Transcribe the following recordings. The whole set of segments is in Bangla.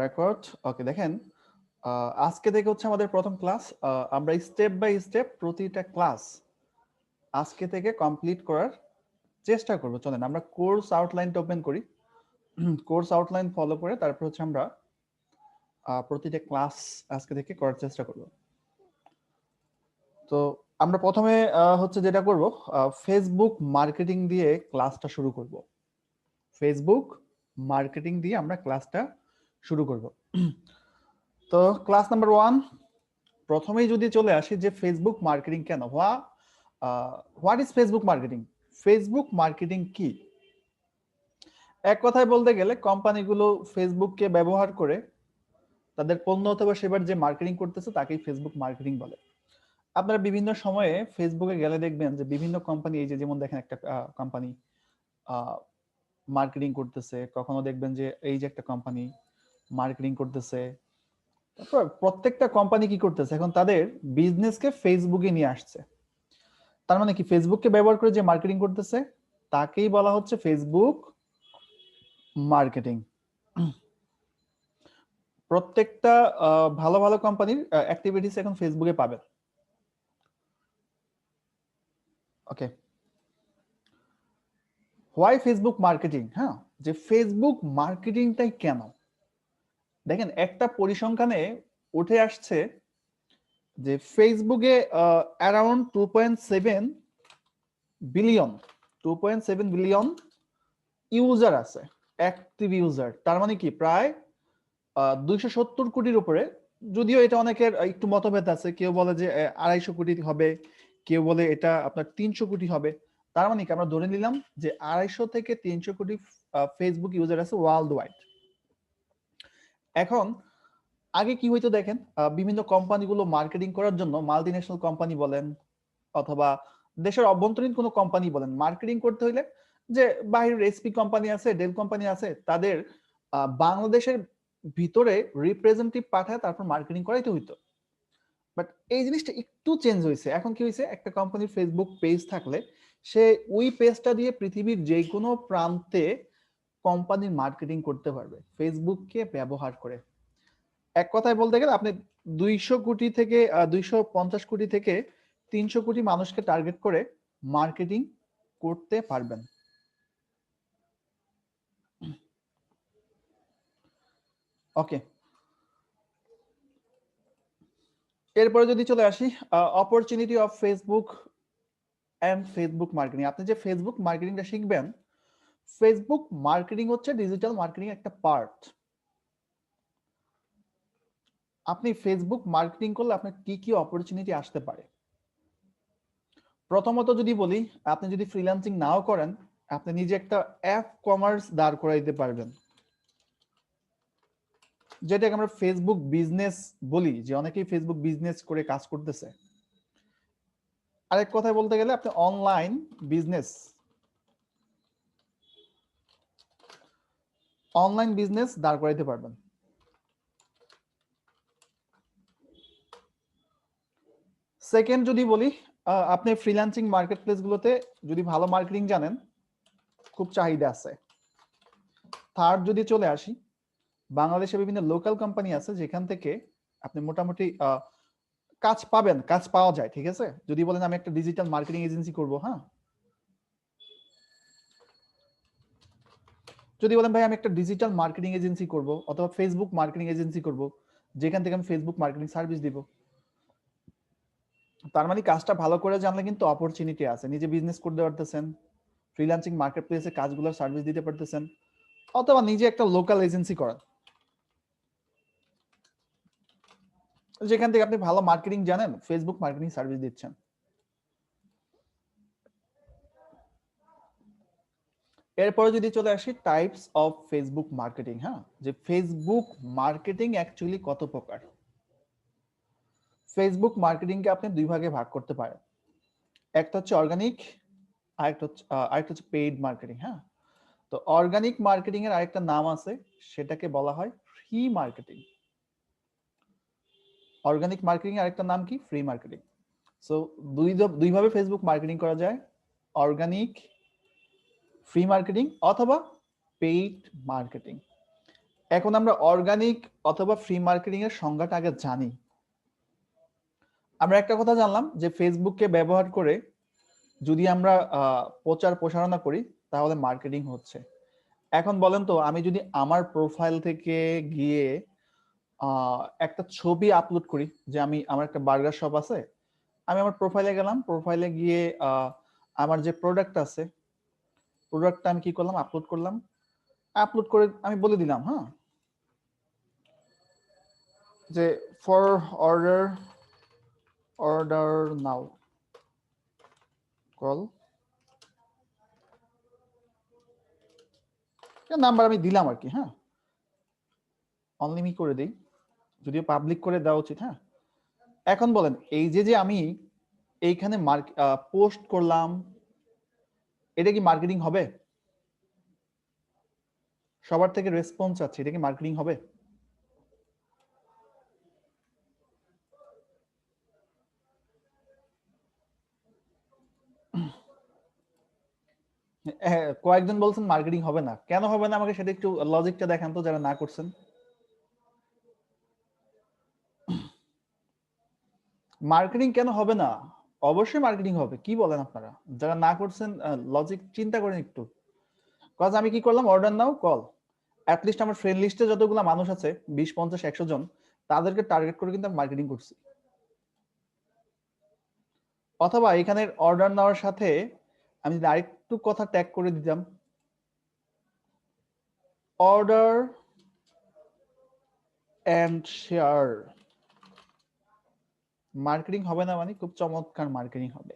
রেকর্ড। ওকে, দেখেন আজকে থেকে হচ্ছে আমাদের প্রথম ক্লাস। আমরা স্টেপ বাই স্টেপ প্রতিটা ক্লাস আজকে থেকে কমপ্লিট করার চেষ্টা করব। চলেন আমরা কোর্স আউটলাইনটা ওপেন করি। কোর্স আউটলাইন ফলো করে তারপর হচ্ছে আমরা প্রতিটা ক্লাস আজকে থেকে করার চেষ্টা করব। তো আমরা প্রথমে হচ্ছে যেটা করব, ফেসবুক মার্কেটিং দিয়ে ক্লাসটা শুরু করব। ফেসবুক মার্কেটিং দিয়ে আমরা ক্লাসটা শুরু করব। তো ক্লাস নাম্বার 1, প্রথমেই যদি চলে আসি যে ফেসবুক মার্কেটিং কেন, what is Facebook marketing. Facebook marketing কি? এক কথায় বলতে গেলে কোম্পানিগুলো ফেসবুককে ব্যবহার করে তাদের পণ্য অথবা সেবার যে মার্কেটিং করতেছে তাকেই ফেসবুক মার্কেটিং বলে। আপনারা বিভিন্ন সময়ে ফেসবুকে গেলে দেখবেন যে বিভিন্ন কোম্পানি, এই যে যেমন দেখেন একটা কোম্পানি মার্কেটিং করতেছে, কখনো দেখবেন যে এই যে একটা কোম্পানি মার্কেটিং করতেছে। তারপর প্রত্যেকটা কোম্পানি কি করতেছে, এখন তাদের বিজনেসকে ফেসবুকে নিয়ে আসছে। তার মানে কি, ফেসবুককে ব্যবহার করে যে মার্কেটিং করতেছে তাকেই বলা হচ্ছে ফেসবুক মার্কেটিং। প্রত্যেকটা ভালো ভালো কোম্পানির অ্যাক্টিভিটিস এখন ফেসবুকে পাবেন। ওকে, হোয়াই ফেসবুক মার্কেটিং? হ্যাঁ, যে ফেসবুক মার্কেটিংটাই কেন, দেখেন একটা পরিসংখ্যানে উঠে আসছে যে ফেসবুকে অ্যারাউন্ড 2.7 বিলিয়ন ইউজার আছে, অ্যাক্টিভ ইউজার। তার মানে কি প্রায় 270 কোটির উপরে। যদিও এটা অনেকের একটু মতভেদ আছে, কেউ বলে যে 250 কোটি হবে, কেউ বলে এটা আপনার 300 কোটি হবে। তার মানে কি আমরা ধরে নিলাম যে 250 থেকে 300 কোটি ফেসবুক ইউজার আছে ওয়ার্ল্ড ওয়াইড। এখন আগে কি হইতো দেখেন, বিভিন্ন কোম্পানিগুলো মার্কেটিং করার জন্য, মাল্টি ন্যাশনাল কোম্পানি বলেন অথবা দেশের অভ্যন্তরীণ কোনো কোম্পানি বলেন, মার্কেটিং করতে হইলে যে বাইরের এসপি কোম্পানি আছে, ডেল কোম্পানি আছে, তাদের বাংলাদেশের ভিতরে রিপ্রেজেন্টেটিভ পাঠায় তারপর মার্কেটিং করাইতে হইতো। বাট এই জিনিসটা একটু চেঞ্জ হয়েছে। এখন কি হয়েছে, একটা কোম্পানির ফেসবুক পেজ থাকলে সে ওই পেজটা দিয়ে পৃথিবীর যে কোনো প্রান্তে কোম্পানির মার্কেটিং করতে পারবে ফেসবুককে ব্যবহার করে। এক কথায় বলতে গেলে আপনি 200 কোটি থেকে 250 কোটি থেকে 300 কোটি মানুষকে টার্গেট করে মার্কেটিং করতে পারবেন। ওকে, এরপরে যদি চলে আসি opportunity of Facebook and Facebook marketing. আপনি যে ফেসবুক মার্কেটিংটা শিখবেন, ফেসবুক মার্কেটিং হচ্ছে ডিজিটাল মার্কেটিং একটা পার্ট। আপনি ফেসবুক মার্কেটিং করলে আপনার কি কি অপরচুনিটি আসতে পারে? প্রথমত যদি বলি, আপনি যদি ফ্রিল্যান্সিং নাও করেন, আপনি নিজে একটা অ্যাপ কমার্স দাঁড় করাইতে পারবেন, যেটাকে আমরা ফেসবুক বিজনেস বলি, যে অনেকেই ফেসবুক বিজনেস করে কাজ করতেছে। আরেক কথায় বলতে গেলে আপনি অনলাইন বিজনেস দাঁড় করাইতে পারবেন। সেকেন্ড যদি বলি, আপনি ফ্রিল্যান্সিং মার্কেট প্লেসগুলোতে যদি ভালো মার্কেটিং জানেন, খুব চাহিদা আছে। থার্ড যদি চলে আসি, বাংলাদেশে বিভিন্ন লোকাল কোম্পানি আছে যেখান থেকে আপনি মোটামুটি কাজ পাবেন, কাজ পাওয়া যায়। ঠিক আছে, যদি বলেন আমি একটা ডিজিটাল মার্কেটিং এজেন্সি করব, হ্যাঁ, যদি বলেন ভাই আমি একটা ডিজিটাল মার্কেটিং এজেন্সি করব অথবা ফেসবুক মার্কেটিং এজেন্সি করব, যেখান থেকে আমি ফেসবুক মার্কেটিং সার্ভিস দিব, তার মানে কাজটা ভালো করে জানলে কিন্তু অপরচুনিটি আছে। নিজে বিজনেস করতে পারতেছেন, ফ্রিল্যান্সিং মার্কেট প্লেসে কাজগুলোর সার্ভিস দিতে পারতেছেন, অথবা নিজে একটা লোকাল এজেন্সি করেন যেখান থেকে আপনি ভালো মার্কেটিং জানেন, ফেসবুক মার্কেটিং সার্ভিস দিচ্ছেন। এরপরে যদি চলে আসি টাইপস অফ ফেসবুক মার্কেটিং, হ্যাঁ, যে ফেসবুক মার্কেটিং অ্যাকচুয়ালি কত প্রকার। ফেসবুক মার্কেটিংকে আপনি দুই ভাগে ভাগ করতে পারেন, একটা হচ্ছে অর্গানিক, আরেকটা হচ্ছে পেইড মার্কেটিং। হ্যাঁ, তো অর্গানিক মার্কেটিং এর আরেকটা নাম আছে, সেটাকে বলা হয় ফ্রি মার্কেটিং। অর্গানিক মার্কেটিং এর আরেকটা নাম কি? Free marketing. সো দুই ভাবে ফেসবুক মার্কেটিং করা যায়, অর্গানিক ফ্রি মার্কেটিং অথবা পেইড মার্কেটিং। এখন আমরা অর্গানিক অথবা ফ্রি মার্কেটিং এর সংজ্ঞাটা আগে জানি। আমরা একটা কথা জানলাম যে ফেসবুককে ব্যবহার করে যদি আমরা প্রচার প্রসারণা করি তাহলে মার্কেটিং হচ্ছে। এখন বলেন তো, আমি যদি আমার প্রোফাইল থেকে গিয়ে একটা ছবি আপলোড করি যে আমার একটা বার্গার শপ আছে, আমি আমার প্রোফাইলে গেলাম, প্রোফাইলে গিয়ে আমার যে প্রোডাক্ট আছে, প্রোডাক্টটা আমি কি করলাম, আপলোড করলাম। আপলোড করে আমি বলে দিলাম, হ্যাঁ, যে for order now call, number আমি দিলাম আর কি, হ্যাঁ, অনলি করে দিই, যদিও পাবলিক করে দেওয়া উচিত। হ্যাঁ, এখন বলেন, এই যে আমি এইখানে পোস্ট করলাম, এটা কি মার্কেটিং হবে? সবার থেকে রেসপন্স আছে, এটা কি মার্কেটিং হবে? কয়েকজন বলছেন মার্কেটিং হবে না। কেন হবে না আমাকে সেটা একটু লজিকটা দেখান তো, যারা না করছেন। মার্কেটিং কেন হবে না? অবশ্যই মার্কেটিং হবে। কি বলেন আপনারা? যারা না করছেন লজিক চিন্তা করেন একটু। কজ আমি কি করলাম, অর্ডার নাও কল, অ্যাটলিস্ট আমার ফ্রেন্ড লিস্টে যতগুলো মানুষ আছে 20, 50, 100 জন, তাদেরকে টার্গেট করে কিন্তু আমি মার্কেটিং করছি। অথবা এখানের অর্ডার নেওয়ার সাথে আমি যদি আরেকটু কথা ট্যাগ করে দিতাম, অর্ডার এন্ড শেয়ার, মার্কেটিং হবে না? মানে খুব চমৎকার মার্কেটিং হবে।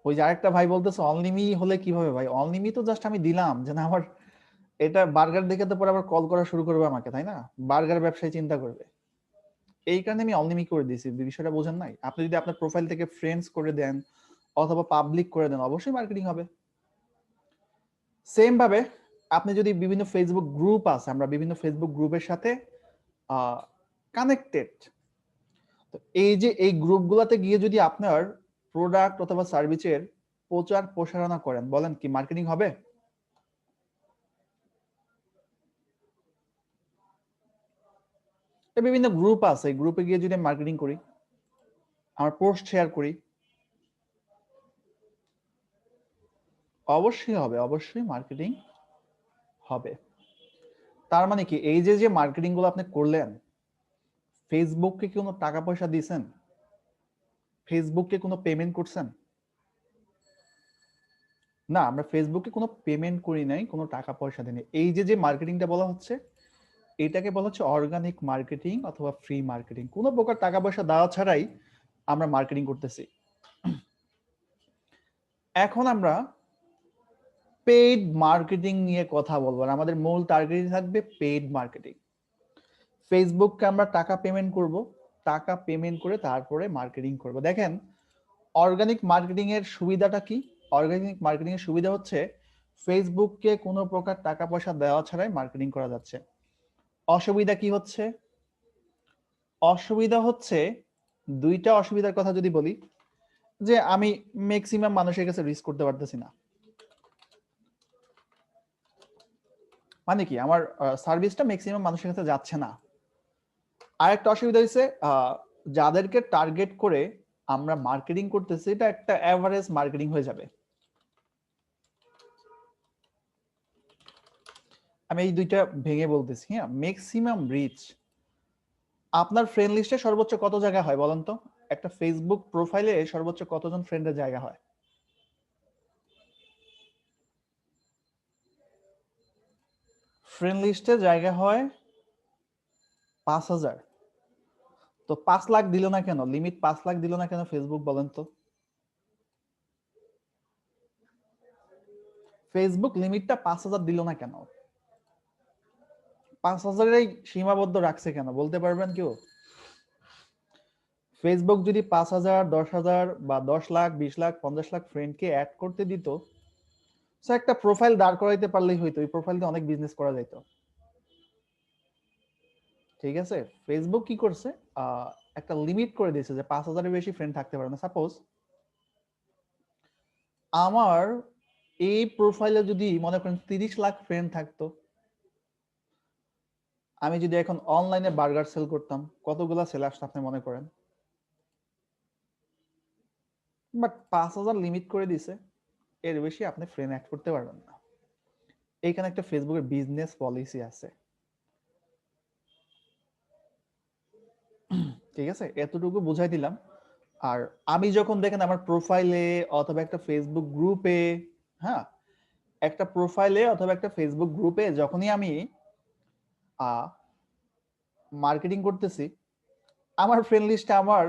ওই যে আরেকটা ভাই বলতেছে অনলিমি হলে কিভাবে? ভাই অনলিমি তো জাস্ট আমি দিলাম যে না, আমার এটা বার্গার দেখে তো পরে আবার কল করা শুরু করবে আমাকে, তাই না? বার্গার ব্যবসায়ী চিন্তা করবে, এই কারণে আমি অনলিমি করে দিয়েছি। বিষয়টা বোঝেন নাই? আপনি যদি আপনার প্রোফাইল থেকে ফ্রেন্ডস করে দেন অথবা পাবলিক করে দেন, অবশ্যই মার্কেটিং হবে। সেম ভাবে আপনি যদি বিভিন্ন ফেসবুক গ্রুপ আছে, আমরা বিভিন্ন ফেসবুক গ্রুপের সাথে কানেক্টেড, তো এই যে এই গ্রুপগুলোতে গিয়ে যদি আপনার প্রোডাক্ট অথবা সার্ভিসের প্রচার প্রসারণা করেন, বলেন কি মার্কেটিং হবে? বিভিন্ন গ্রুপ আছে, গ্রুপে গিয়ে যদি মার্কেটিং করি, আমার পোস্ট শেয়ার করি, অবশ্যই হবে, অবশ্যই মার্কেটিং হবে। তার মানে কি, এই যে মার্কেটিং গুলো আপনি করলেন, ফেসবুককে কি কোনো টাকা পয়সা দিয়েছেন? ফেসবুককে কোনো পেমেন্ট করছেন? না, আমরা ফেসবুকে কোনো পেমেন্ট করি নাই, কোনো টাকা পয়সা দিই। এই যে মার্কেটিংটা বলা হচ্ছে, এটাকে বলা হচ্ছে অর্গানিক মার্কেটিং অথবা ফ্রি মার্কেটিং। কোনো প্রকার টাকা পয়সা দেওয়া ছাড়াই আমরা মার্কেটিং করতেছি। এখন আমরা পেইড মার্কেটিং নিয়ে কথা বলবো, আমাদের মূল টার্গেট থাকবে পেইড মার্কেটিং। ফেসবুককে আমরা টাকা পেমেন্ট করব, টাকা পেমেন্ট করে তারপরে মার্কেটিং করব। দেখেন, অর্গানিক মার্কেটিং এর সুবিধাটা কি? অর্গানিক মার্কেটিং এর সুবিধা হচ্ছে ফেসবুককে কোনো প্রকার টাকা পয়সা দেওয়া ছাড়াই মার্কেটিং করা যাচ্ছে। অসুবিধা কি হচ্ছে? অসুবিধা হচ্ছে দুইটা অসুবিধার কথা যদি বলি, যে আমি ম্যাক্সিমাম মানুষের কাছে রিচ করতে পারতেছি না। মানে কি, আমার সার্ভিসটা ম্যাক্সিমাম মানুষের কাছে যাচ্ছে না। আরেকটা অসুবিধা হচ্ছে যাদেরকে টার্গেট করে আমরা মার্কেটিং করতেছি, এটা একটা এভারেজ মার্কেটিং হয়ে যাবে। আমি এই দুইটা ভেঙে বলতেছি। হ্যাঁ, ম্যাক্সিমাম রিচ আপনার ফ্রেন্ড লিস্টে সর্বোচ্চ কত জায়গা হয় বলেন তো? একটা ফেসবুক প্রোফাইলে সর্বোচ্চ কতজন ফ্রেন্ডের জায়গা হয়? ফ্রেন্ড লিস্টে জায়গা হয় 5,000। তো 5 লাখ দিল না কেন? লিমিট 5 লাখ দিল না কেন ফেসবুক, বলেন তো? ফেসবুক লিমিটটা 5,000 দিল না কেন? 5,000-এই সীমাবদ্ধ রাখছে কেন বলতে পারবেন কেউ? ফেসবুক যদি 5,000, 10,000 বা 10 লাখ, 20 লাখ, 50 লাখ ফ্রেন্ডকে অ্যাড করতে দিত, সো একটা প্রোফাইল দাঁড় করাইতে পারলেই হইতো, এই প্রোফাইল দিয়ে অনেক বিজনেস করা যেত। ঠিক আছে, ফেসবুক কি করছে, একটা লিমিট করে দিয়েছে যে 5,000-এর বেশি ফ্রেন্ড থাকতে পারে না। সাপোজ আমার এই প্রোফাইলে যদি মনে করেন 30 লাখ ফ্রেন্ড থাকতো, আমি যদি এখন অনলাইনে বার্গার সেল করতাম, কতগুলা সেল আসতো আপনি মনে করেন? বাট 5,000 লিমিট করে দিছে, এর বেশি আপনি ফ্রেন্ড অ্যাড করতে পারবেন না। এইখানে একটা ফেসবুকের বিজনেস পলিসি আছে, ঠিক আছে? এতটুকু বুঝাই দিলাম। আর আমি যখন দেখেন আমার প্রোফাইলে অথবা একটা ফেসবুক গ্রুপে, হ্যাঁ, একটা প্রোফাইলে অথবা একটা ফেসবুক গ্রুপে যখনই আমি মার্কেটিং করতেছি, আমার ফ্রেন্ড লিস্টে আমার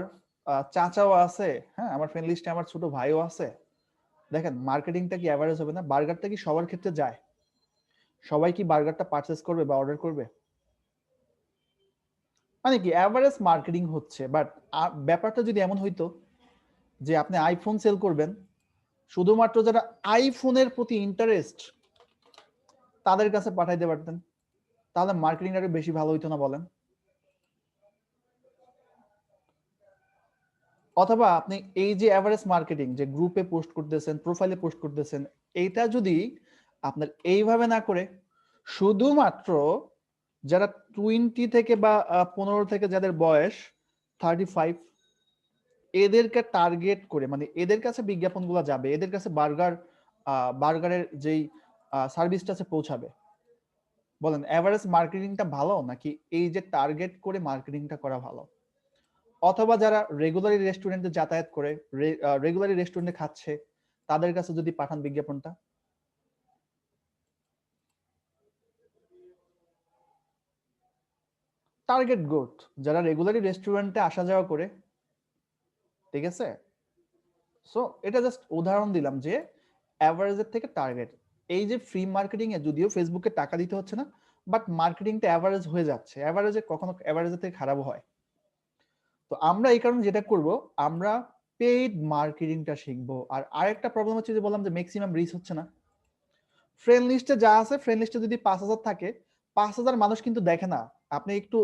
চাচাও আছে, হ্যাঁ, আমার ফ্রেন্ড লিস্টে আমার ছোট ভাইও আছে। দেখেন মার্কেটিংটা কি অ্যাভারেজ হবে না? বার্গারটা কি সবার ক্ষেত্রে যায়? সবাই কি বার্গারটা পারচেজ করবে বা অর্ডার করবে? মানে কি অ্যাভারেজ মার্কেটিং হচ্ছে। বাট ব্যাপারটা যদি এমন হইতো যে আপনি আইফোন সেল করবেন, শুধুমাত্র যারা আইফোনের প্রতি ইন্টারেস্ট তাদের কাছে পাঠাইতে পারতেন, তাহলে মার্কেটিং আরো বেশি ভালো হইতো না বলেন? অথবা আপনি এই যে এভারেজ মার্কেটিং, যে গ্রুপে পোস্ট করতেছেন, প্রোফাইলে পোস্ট করতেছেন, এইটা যদি আপনার এইভাবে না করে শুধুমাত্র যারা 20 থেকে বা 15 থেকে যাদের বয়স 35, এদেরকে টার্গেট করে, মানে এদের কাছে বিজ্ঞাপনগুলো যাবে, এদের কাছে বার্গারের যেই সার্ভিসটা আছে পৌঁছাবে, বলেন এভারেজ মার্কেটিংটা ভালো নাকি এই যে টার্গেট করে মার্কেটিংটা করা ভালো? অথবা যারা রেগুলারলি রেস্টুরেন্টে যাতায়াত করে, রেগুলারলি রেস্টুরেন্টে খাচ্ছে, তাদের কাছে যদি পাঠান বিজ্ঞাপনটা? টার্গেট গ্রোথ, যারা রেগুলারলি রেস্টুরেন্টে আসা যাওয়া করে, ঠিক আছে? সো এটা জাস্ট উদাহরণ দিলাম যে অ্যাভারেজের থেকে টার্গেট। এই যে ফ্রি মার্কেটিং এ যদিও ফেসবুকে টাকা দিতে হচ্ছে না, বাট মার্কেটিংটা অ্যাভারেজ হয়ে যাচ্ছে, অ্যাভারেজে কখনো অ্যাভারেজের থেকে খারাপও হয়। তো আমরা এই কারণে যেটা করব, আমরা পেইড মার্কেটিংটা শিখবো। আর আরেকটা প্রবলেম হচ্ছে যে বললাম যে ম্যাক্সিমাম রিচ হচ্ছে না। ফ্রেন্ড লিস্টে যা আছে, ফ্রেন্ড লিস্টে যদি 5,000 থাকে, 5,000 মানুষ কিন্তু দেখে না। আপনি একটু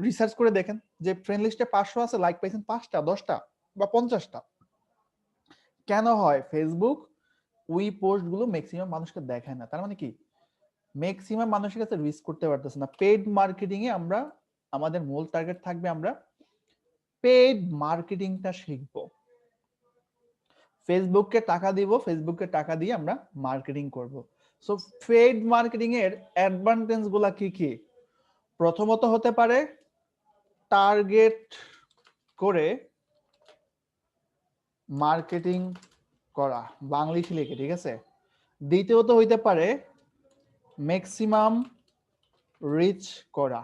রিসার্চ করে দেখেন যে ফ্রেন্ড লিস্টে 500 আছে, লাইক পাইছেন 5টা, 10টা বা 50টা। কেন হয়? ফেসবুক ওই পোস্ট গুলো ম্যাক্সিমাম মানুষকে দেখায় না। তার মানে কি ম্যাক্সিমাম মানুষের কাছে রিচ করতে পারতেছে না। পেইড মার্কেটিং এ আমরা, আমাদের মূল টার্গেট থাকবে আমরা পেইড মার্কেটিংটা শিখবো। ফেসবুককে টাকা দিব, ফেসবুককে টাকা দিয়ে আমরা মার্কেটিং করব। সো পেইড মার্কেটিং এর অ্যাডভান্টেজ গুলা কি কি? প্রথমত হতে পারে টার্গেট করে মার্কেটিং করা, বাংলিশ লিখে, ঠিক আছে? দ্বিতীয়ত হইতে পারে ম্যাক্সিমাম রিচ করা।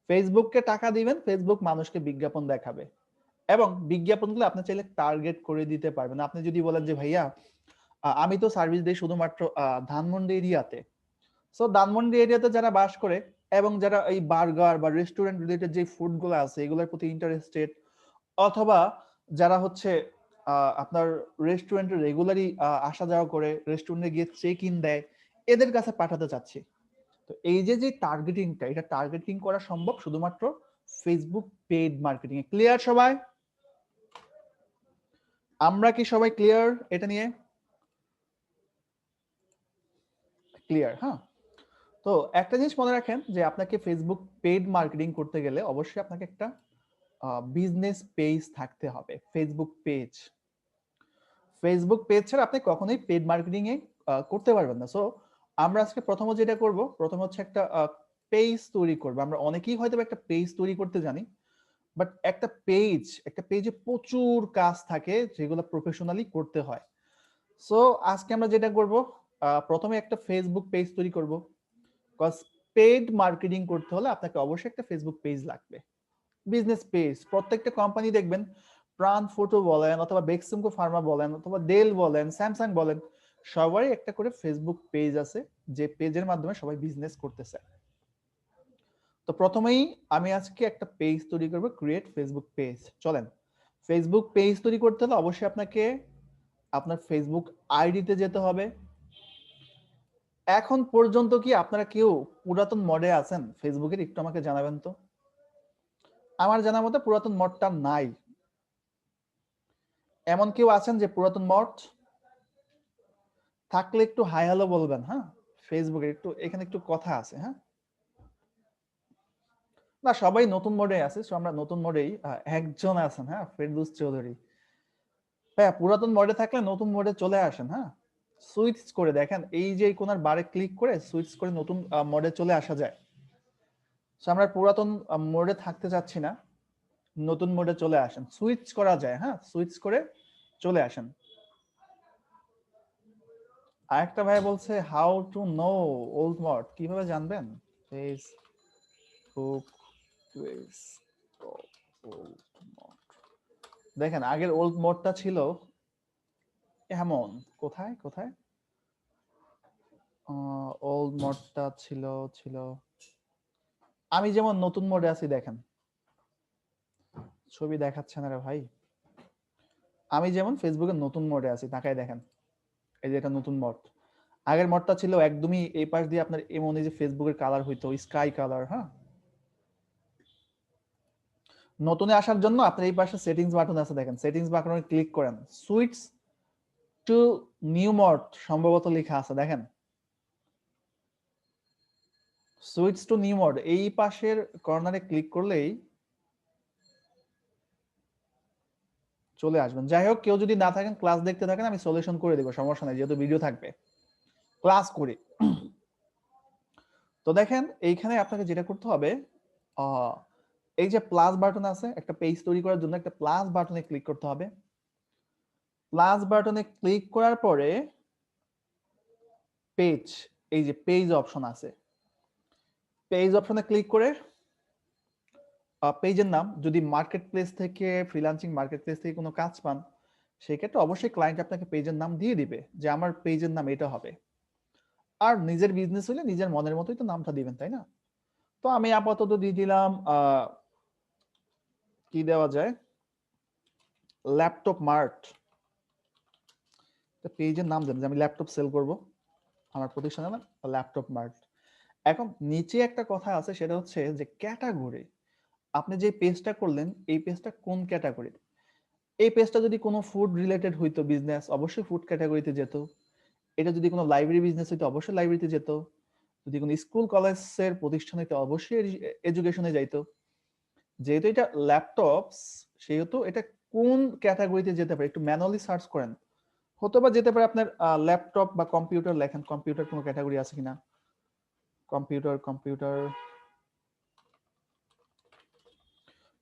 ফেসবুককে টাকা দিবেন, ফেসবুক মানুষকে বিজ্ঞাপন দেখাবে, এবং বিজ্ঞাপনগুলো আপনি চাইলে টার্গেট করে দিতে পারবেন। আপনি যদি বলেন যে ভাইয়া আমি তো সার্ভিস দিই শুধুমাত্র ধানমন্ডি এরিয়াতে, সো ধানমন্ডি এরিয়াতে যারা বাস করে এবং যারা এই বার্গার বা রেস্টুরেন্ট রিলেটেড যে ফুডগুলো আছে এগুলোর প্রতি ইন্টারেস্টেড, অথবা যারা হচ্ছে আপনার রেস্টুরেন্টে রেগুলারই আসা যাওয়া করে, রেস্টুরেন্টে গিয়ে চেক ইন দেয়, এদের কাছে পাঠাতে চাচ্ছি। তো এই যে যে টার্গেটিংটা, এটা টার্গেটিং করা সম্ভব শুধুমাত্র ফেসবুক পেইড মার্কেটিং এ। ক্লিয়ার সবাই? আমরা কি সবাই ক্লিয়ার এটা নিয়ে? ক্লিয়ার, হ্যাঁ। তো একটা জিনিস মনে রাখেন যে আপনাকে ফেসবুক পেইড মার্কেটিং করতে গেলে অবশ্যই আপনাকে একটা বিজনেস পেজ থাকতে হবে, ফেসবুক পেজ। ফেসবুক পেজ ছাড়া আপনি কখনোই পেইড মার্কেটিং এ করতে পারবেন না। সো আমরা আজকে প্রথমে যেটা করব, প্রথম হচ্ছে একটা পেজ তৈরি করব। আমরা অনেকেই হয়তো একটা পেজ তৈরি করতে জানি, বাট একটা পেজে প্রচুর কাজ থাকে যেগুলো প্রফেশনালি করতে হয়। সো আজকে আমরা যেটা করব, প্রথমে একটা ফেসবুক পেজ তৈরি করব। কজ পেইড মার্কেটিং করতে হলে আপনাকে অবশ্যই একটা ফেসবুক পেজ লাগবে, বিজনেস পেজ। প্রত্যেকটা কোম্পানি দেখবেন, প্রাণ ফটো বলেন অথবা বেক্সিমকো ফার্মা বলেন অথবা ডেল বলেন, স্যামসাং বলেন, সবারই একটা করে ফেসবুক পেজ আছে, যে পেজের মাধ্যমে সবাই বিজনেস করতেছে। তো প্রথমেই আমি আজকে একটা পেজ তৈরি করব, ক্রিয়েট ফেসবুক পেজ। চলেন, ফেসবুক পেজ তৈরি করতে হলে অবশ্যই আপনাকে আপনার ফেসবুক আইডিতে যেতে হবে। এখন পর্যন্ত কি আপনারা কেউ পুরাতন মডে আছেন ফেসবুকের? একটু আমাকে জানাবেন তো। আমার জানা মতে পুরাতন মডটা নাই। এমন কেউ আছেন যে পুরাতন মড? থাকলে একটু হাই হ্যালো বলবেন। হ্যাঁ, ফেসবুকে একটু এখানে একটু কথা আছে। হ্যাঁ, না সবাই নতুন মোডে আছে, আমরা নতুন মোডেই। একজন আছেন, হ্যাঁ, ফেরদৌস চৌধুরী। হ্যাঁ, পুরাতন মোডে থাকলে নতুন মোডে চলে আসেন। হ্যাঁ, সুইচ করে দেখেন, এই যে কোনার বারে ক্লিক করে সুইচ করে নতুন মোডে চলে আসা যায়। আমরা পুরাতন মোডে থাকতে চাচ্ছি না, নতুন মোডে চলে আসেন, সুইচ করা যায়। হ্যাঁ, সুইচ করে চলে আসেন। আরেকটা ভাই বলছে how to know old mode, কিভাবে জানবেন? Facebook page old mode. দেখেন আগের ওল্ড মোডটা ছিল এমন, কোথায় কোথায় ওল্ড মোডটা ছিল ছিল আমি যেমন নতুন মোডে আছি, দেখেন ছবি দেখাচ্ছে না রে ভাই। আমি যেমন ফেসবুকের নতুন মোডে আছি, তাকায় দেখেন, এই যে এটা নতুন মোড। আগের মোডটা ছিল একদমই এই পাশ দিয়ে আপনার এমন, এই যে ফেসবুকের কালার হইতো স্কাই কালার। হ্যাঁ, নতুনে আসার জন্য আপনার এই পাশে সেটিংস বাটন আছে, দেখেন সেটিংস বাটনে ক্লিক করেন, সুইচ টু নিউ মোড সম্ভবত লেখা আছে, দেখেন সুইচ টু নিউ মোড, এই পাশের কর্নারে ক্লিক করলেই চলে আসবেন। যাই হোক, কেউ যদি না থাকেন ক্লাস দেখতে থাকেন, আমি সলিউশন করে দেবো, সমস্যা নাই, যেহেতু ভিডিও থাকবে ক্লাস করি। তো দেখেন এইখানে আপনাকে যেটা করতে হবে, এই যে প্লাস বাটন আছে, একটা পেজ তৈরি করার জন্য একটা প্লাস বাটনে ক্লিক করতে হবে। প্লাস বাটনে ক্লিক করার পরে পেজ, এই যে পেজ অপশন আছে, পেজ অপশনে ক্লিক করে পেজের নাম, যদি মার্কেট প্লেস থেকে ফ্রিল্যান্সিং মার্কেট প্লেস থেকে কোনো কাজ পান, সেই ক্ষেত্রে অবশ্যই ক্লায়েন্ট আপনাকে পেজের নাম দিয়ে দিবে যে আমার পেজের নাম এটা হবে। আর নিজের বিজনেস হলে নিজের মনের মতোই তো নামটা দিবেন, তাই না? তো আমি আপাতত দিয়ে দিলাম কি দেওয়া যায়, ল্যাপটপ মার্ট। পেজের নাম দেন যে আমি ল্যাপটপ সেল করব, আমার প্রতিষ্ঠানের নাম ল্যাপটপ মার্ট। এখন নিচে একটা কথা আছে, সেটা হচ্ছে যে ক্যাটাগরি, আপনি যে পেজটা করলেন এই পেজটা কোন ক্যাটাগরির। এই পেজটা যদি কোনো ফুড রিলেটেড হইতো বিজনেস, অবশ্যই ফুড ক্যাটাগরিতে যেত। এটা যদি কোনো লাইব্রেরি বিজনেস হইতো, অবশ্যই লাইব্রেরিতে যেত। যদি কোনো স্কুল কলেজের প্রতিষ্ঠান হইতো, অবশ্যই এডুকেশনে যাইতো। যেহেতু এটা ল্যাপটপ, সেহেতু এটা কোন ক্যাটাগরিতে যেতে পারে একটু ম্যানুয়ালি সার্চ করেন। হতে বা যেতে পারে আপনার ল্যাপটপ বা কম্পিউটার, লেখেন কম্পিউটার কোনো ক্যাটাগরি আছে কিনা, computer computer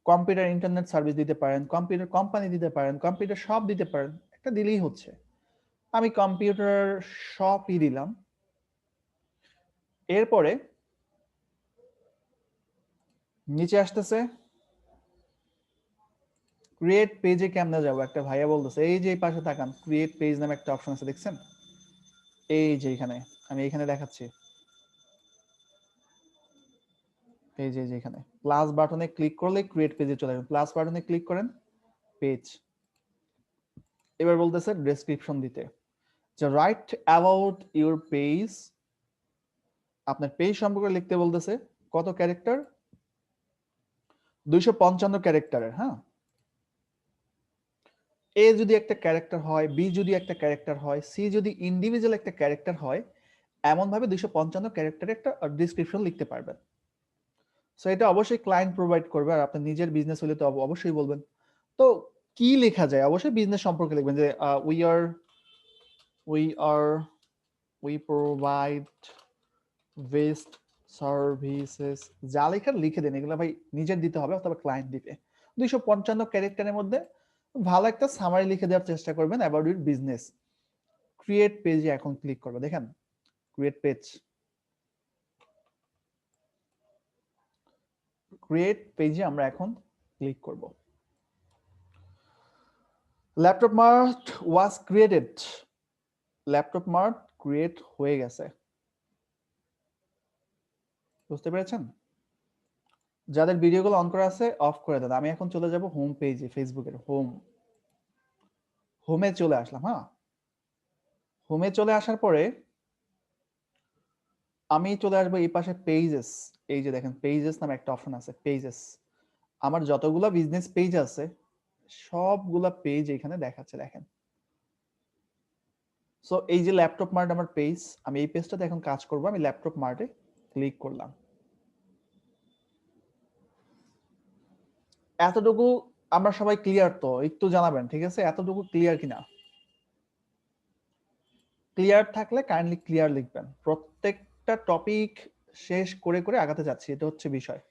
computer internet service দিতে পারেন, কম্পিউটার কোম্পানি দিতে পারেন, কম্পিউটার শপ দিতে পারেন, একটা দিলেই হচ্ছে। আমি কম্পিউটার শপই দিলাম। এরপরে নিচে আসতেছে ক্রিয়েট পেজে কেমনে যাবো, একটা ভাইয়া বলতেছে, এই যে পাশে তাকান, ক্রিয়েট পেজ নামে একটা অপশন আছে, দেখছেন? এই যে এখানে, আমি এখানে দেখাচ্ছি, এই যে এখানে প্লাস বাটনে ক্লিক করলে ক্রিয়েট পেজে চলে যাবেন। প্লাস বাটনে ক্লিক করেন, পেজ। এবার বলতেছে ডেসক্রিপশন দিতে, যে রাইট অ্যাবাউট ইউর পেজ, আপনার পেজ সম্পর্কে লিখতে বলতেছে। কত ক্যারেক্টার? 255 ক্যারেক্টারের। হ্যাঁ, এ যদি একটা ক্যারেক্টার হয়, বি যদি একটা ক্যারেক্টার হয়, সি যদি ইন্ডিভিজুয়াল একটা ক্যারেক্টার হয়, এমন ভাবে 255 ক্যারেক্টারে একটা ডিসক্রিপশন লিখতে পারবেন। সো এটা অবশ্যই ক্লায়েন্ট প্রোভাইড করবে, আর আপনার নিজের বিজনেস হলে তো অবশ্যই বলবেন। তো কি লেখা যায়? অবশ্যই বিজনেস সম্পর্কে লিখবেন, যে we are we are we provide best services, যা লেখার লিখে দেন, এগুলো ভাই নিজের দিতে হবে অথবা ক্লায়েন্ট দিবে। 255 ক্যারেক্টারের মধ্যে ভালো একটা সামারি লিখে দেওয়ার চেষ্টা করবেন অ্যাবাউট ইউর বিজনেস। ক্রিয়েট পেজে এখন ক্লিক করবে, দেখেন ক্রিয়েট পেজ, ক্রিয়েট পেজে আমরা এখন ক্লিক করব। Laptop mart was created, laptop mart create হয়ে গেছে, বুঝতে পেরেছেন? যাদের ভিডিওগুলো অন করা আছে অফ করে দেন। আমি এখন চলে যাব হোম পেজে, ফেসবুকের হোমে চলে আসলাম। হ্যাঁ, হোমে চলে আসার পরে আমি চলে আসবো এই পাশে পেজেস। এই যে দেখেন পেজেস নামে একটা অপশন আছে, পেজেস। আমার যতগুলা বিজনেস পেজ আছে সবগুলা পেজ এখানে দেখাচ্ছে, দেখেন সো এই যে ল্যাপটপ মার্ট আমার পেজ, আমি এই পেজটাতে এখন কাজ করব। আমি ল্যাপটপ মার্টে ক্লিক করলাম। এতটুকু আমরা সবাই ক্লিয়ার তো? একটু জানাবেন, ঠিক আছে? এতটুকু ক্লিয়ার কিনা? ক্লিয়ার থাকলে কাইন্ডলি ক্লিয়ার লিখবেন। প্রত্যেকটা টপিক শেষ করে করে আগাতে যাচ্ছি, এটা হচ্ছে বিষয়।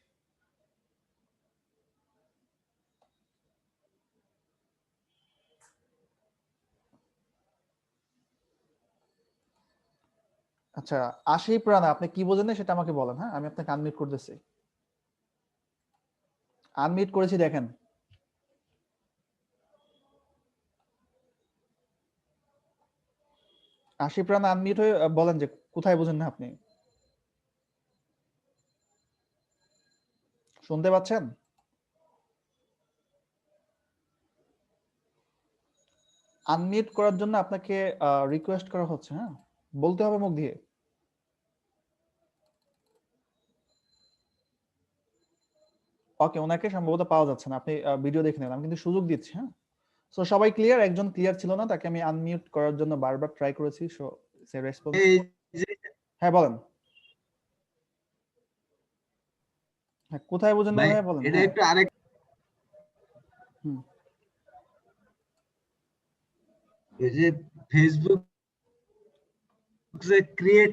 আচ্ছা, আশি প্রাণ, আপনি কি বোঝেন না সেটা আমাকে বলেন। হ্যাঁ, আমি আপনাকে আনমিউট করতেছি। আনমিউট করেছি, দেখেন। আশি প্রাণ আনমিউট হয়ে বলেন যে কোথায় বোঝেন না আপনি। শুনতে পাচ্ছেন? আনমিউট করার জন্য আপনাকে রিকোয়েস্ট করা হচ্ছে। হ্যাঁ, বলতে হবে মুখ দিয়ে। ওকে, ওনাকে সম্ভবত পাওয়া যাচ্ছে না। আপনি ভিডিও দেখে নেন, আমি কিন্তু সুযোগ দিচ্ছি। হ্যাঁ, সো সবাই ক্লিয়ার? একজন ক্লিয়ার ছিল না, তাকে আমি আনমিউট করার জন্য বারবার ট্রাই করেছি। সো সে রেসপন্স। হ্যাঁ বলেন। হ্যাঁ, কোথায় বোঝেন না ভাই ভাইয়া বলেন। এটা হ্যাঁ, একটু আরেক হুম। ওই যে ফেসবুক যে ক্রিয়েট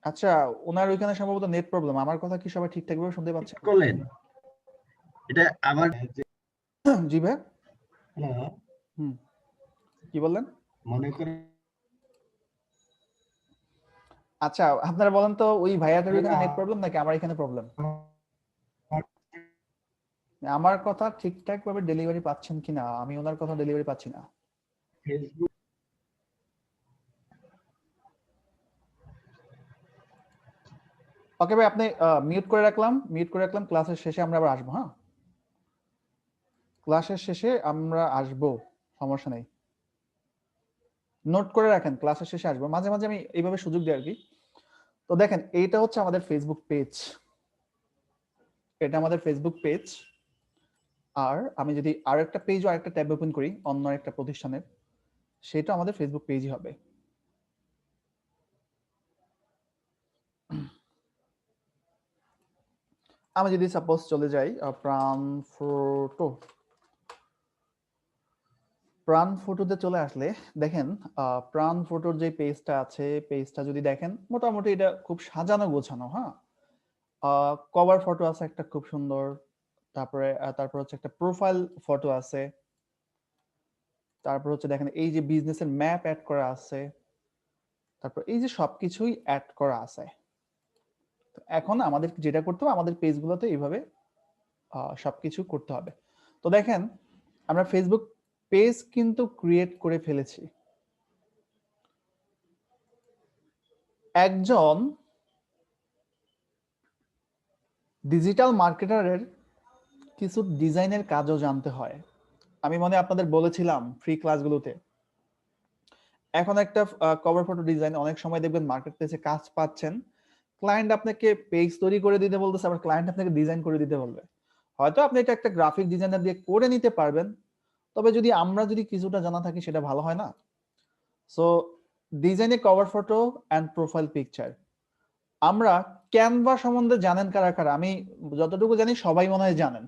আচ্ছা, ওনার ওইখানে সম্ভবত নেট প্রবলেম। আমার কথা কি সবাই ঠিকঠাক ভাবে শুনতে পাচ্ছেন? করলেন, এটা আবার জি ভাই। হ্যালো, হুম, কি বললেন? মনে করেন আচ্ছা, আপনারা বলেন তো, ওই ভাইয়াটার ওইখানে নেট প্রবলেম নাকি আমার এখানে প্রবলেম? আমার কথা ঠিকঠাক ভাবে ডেলিভারি পাচ্ছেন কিনা? আমি ওনার কথা ডেলিভারি পাচ্ছি না। ফেসবুক ওকে ভাই, আপনি মিউট করে রাখলাম, মিউট করে রাখলাম। ক্লাসের শেষে আমরা আবার আসবো। হ্যাঁ, ক্লাসের শেষে আমরা আসবো, সমস্যা নেই। নোট করে রাখেন, ক্লাসের শেষে আসবো। মাঝে মাঝে আমি এইভাবে সুযোগ দিই আর কি। তো দেখেন, এইটা হচ্ছে আমাদের ফেসবুক পেজ। এটা আমাদের ফেসবুক পেজ। আর আমি যদি আর একটা পেজ ও আরেকটা ট্যাব ওপেন করি অন্য একটা প্রতিষ্ঠানের, সেটা আমাদের ফেসবুক পেজই হবে। আমি যদি সাপোজ চলে যাই প্রাণ ফটো, প্রাণ ফটোতে চলে আসলে দেখেন, প্রাণ ফটোর যে পেজটা আছে, পেজটা যদি দেখেন মোটামুটি এটা খুব সাজানো গোছানো। হ্যাঁ, কভার ফটো আছে একটা খুব সুন্দর। তারপরে তারপর হচ্ছে একটা প্রোফাইল ফটো আছে। তারপর হচ্ছে দেখেন এই যে বিজনেসের ম্যাপ অ্যাড করা আছে। তারপর এই যে সবকিছুই অ্যাড করা আছে। তো এখন আমাদের যেটা করতে হবে, আমাদের পেজগুলোতে এইভাবে সবকিছু করতে হবে। তো দেখেন, আমরা ফেসবুক পেজ কিন্তু ক্রিয়েট করে ফেলেছি। একজন ডিজিটাল মার্কেটারের কিছু ডিজাইনের কাজও জানতে হয়। আমি মনে হয় আপনাদের বলেছিলাম ফ্রি ক্লাসগুলোতে। এখন একটা কভার ফটো ডিজাইন অনেক সময় দেখবেন মার্কেট প্লেসে কাজ পাচ্ছেন, ক্লায়েন্ট আপনাকে পেজ তৈরি করে দিতে বলতেছে, আবার ক্লায়েন্ট আপনাকে ডিজাইন করে দিতে বলবে। হয়তো আপনি এটা একটা গ্রাফিক ডিজাইনার দিয়ে করে নিতে পারবেন, তবে যদি আমরা যদি কিছুটা জানা থাকি সেটা ভালো হয় না? সো ডিজাইনে cover photo and profile picture. আমরা ক্যানভা সম্বন্ধে জানেন কারা কারা? আমি যতটুকু জানি সবাই মনে হয় জানেন।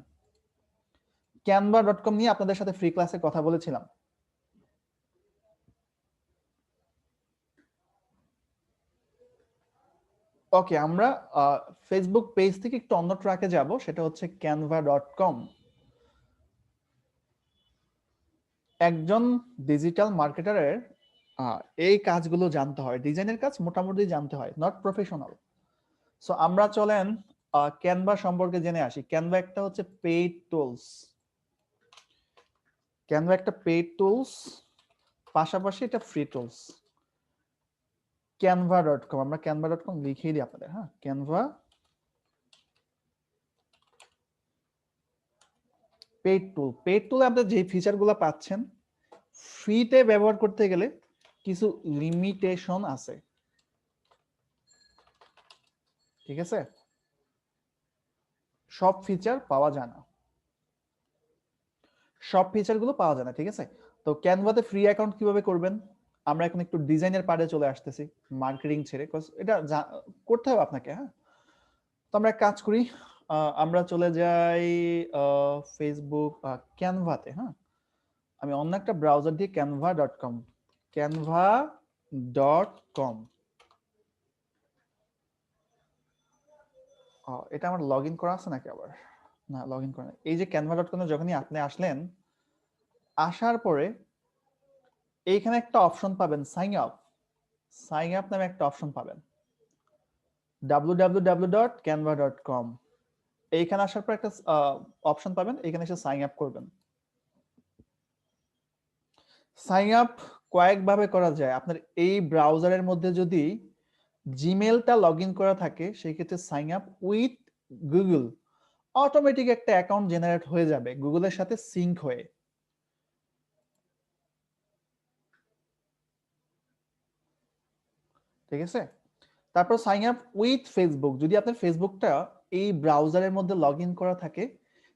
canva.com নিয়ে আপনাদের সাথে ফ্রি ক্লাসে কথা বলেছিলাম। ওকে, আমরা ফেসবুক পেজ থেকে একটু অন্য ট্র্যাকে যাব, সেটা হচ্ছে canva.com। একজন ডিজিটাল মার্কেটারের এই কাজগুলো জানতে হয়, ডিজাইনের কাজ মোটামুটি জানতে হয়, নট প্রফেশনাল। সো আমরা চলেন ক্যানভা সম্পর্কে জেনে আসি। ক্যানভা একটা হচ্ছে পেইড টুলস। ক্যানভা একটা পেইড টুলস, পাশাপাশি এটা ফ্রি টুলস। canva.com, আমরা canva.com লিখেই দিই আপনাদের। হ্যাঁ, ক্যানভা পেইড টুল। পেইড টুলে আপনার যে ফিচারগুলো পাচ্ছেন, ফ্রিতে ব্যবহার করতে গেলে কিছু লিমিটেশন আছে, ঠিক আছে? সব ফিচার পাওয়া যায় না, সব ফিচারগুলো পাওয়া যায় না, ঠিক আছে? তো ক্যানভাতে ফ্রি অ্যাকাউন্ট কিভাবে করবেন, আমরা এখন একটু ডিজাইনের পার্টে চলে আসতেছি, মার্কেটিং ছেড়ে, এটা করতে হবে আপনাকে। হ্যাঁ, তো আমরা এক কাজ করি, আমরা চলে যাই ফেসবুক ক্যানভাতে। হ্যাঁ, আমি অন্য একটা ব্রাউজার দিয়ে canva.com এটা আমার লগ ইন করা আছে নাকি আবার, না লগ ইন করা নেই। এই যে canva.com এ যখনই আপনি আসলেন, আসার পরে এইখানে একটা অপশন পাবেন সাইন আপ নামে একটা অপশন পাবেন, www.canva.com। এইখানে আসার পর একটা অপশন পাবেন, এখানে এসে সাইন আপ করবেন। সাইন আপ কয়েকভাবে করা যায়। আপনার এই ব্রাউজারের মধ্যে যদি জিমেলটা লগ ইন করা থাকে, সেই ক্ষেত্রে sign up with Google, automatic একটা অ্যাকাউন্ট জেনারেট হয়ে যাবে গুগলের সাথে সিঙ্ক হয়ে। ঠিক আছে, তারপর সাইন আপ উইথ ফেসবুক, যদি আপনার ফেসবুকটা এই ব্রাউজারের মধ্যে লগ ইন করা থাকে,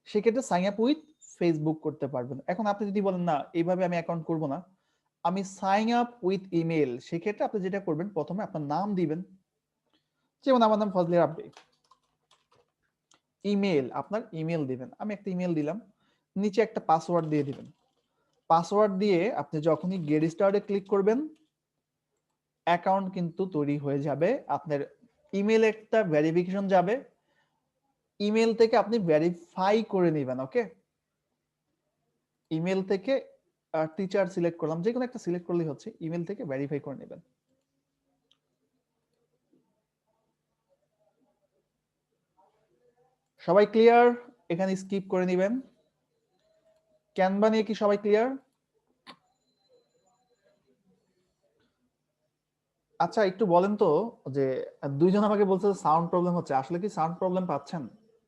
সেক্ষেত্রে সাইন আপ উইথ ফেসবুক করতে পারবেন। এখন আপনি যদি বলেন না এইভাবে আমি অ্যাকাউন্ট করব না, আমি সাইন আপ উইথ ইমেল, সেক্ষেত্রে আপনি যেটা করবেন, প্রথমে আপনার নাম দিবেন, যেমন আমার নাম ফজলে রাব্বি, ইমেল, আপনার ইমেল দিবেন, আমি একটা ইমেল দিলাম, নিচে একটা পাসওয়ার্ড দিয়ে দিবেন। পাসওয়ার্ড দিয়ে আপনি যখনই গেট স্টার্টে ক্লিক করবেন, অ্যাকাউন্ট কিন্তু তৈরি হয়ে যাবে। আপনার ইমেল একটা ভেরিফিকেশন যাবে, ইমেল থেকে আপনি ভেরিফাই করে নেবেন। ওকে, ইমেল থেকে টিচার সিলেক্ট করলাম, যে কোনো একটা সিলেক্ট করলেই হচ্ছে, ইমেল থেকে ভেরিফাই করে নেবেন। সবাই ক্লিয়ার? এখানে স্কিপ করে নেবেন। ক্যানভা নিয়ে কি সবাই ক্লিয়ার? আচ্ছা একটু বলেন তো, যে দুইজন আমাকে বলছে সাউন্ড প্রবলেম হচ্ছে, আসলে কি সাউন্ড প্রবলেম পাচ্ছেন,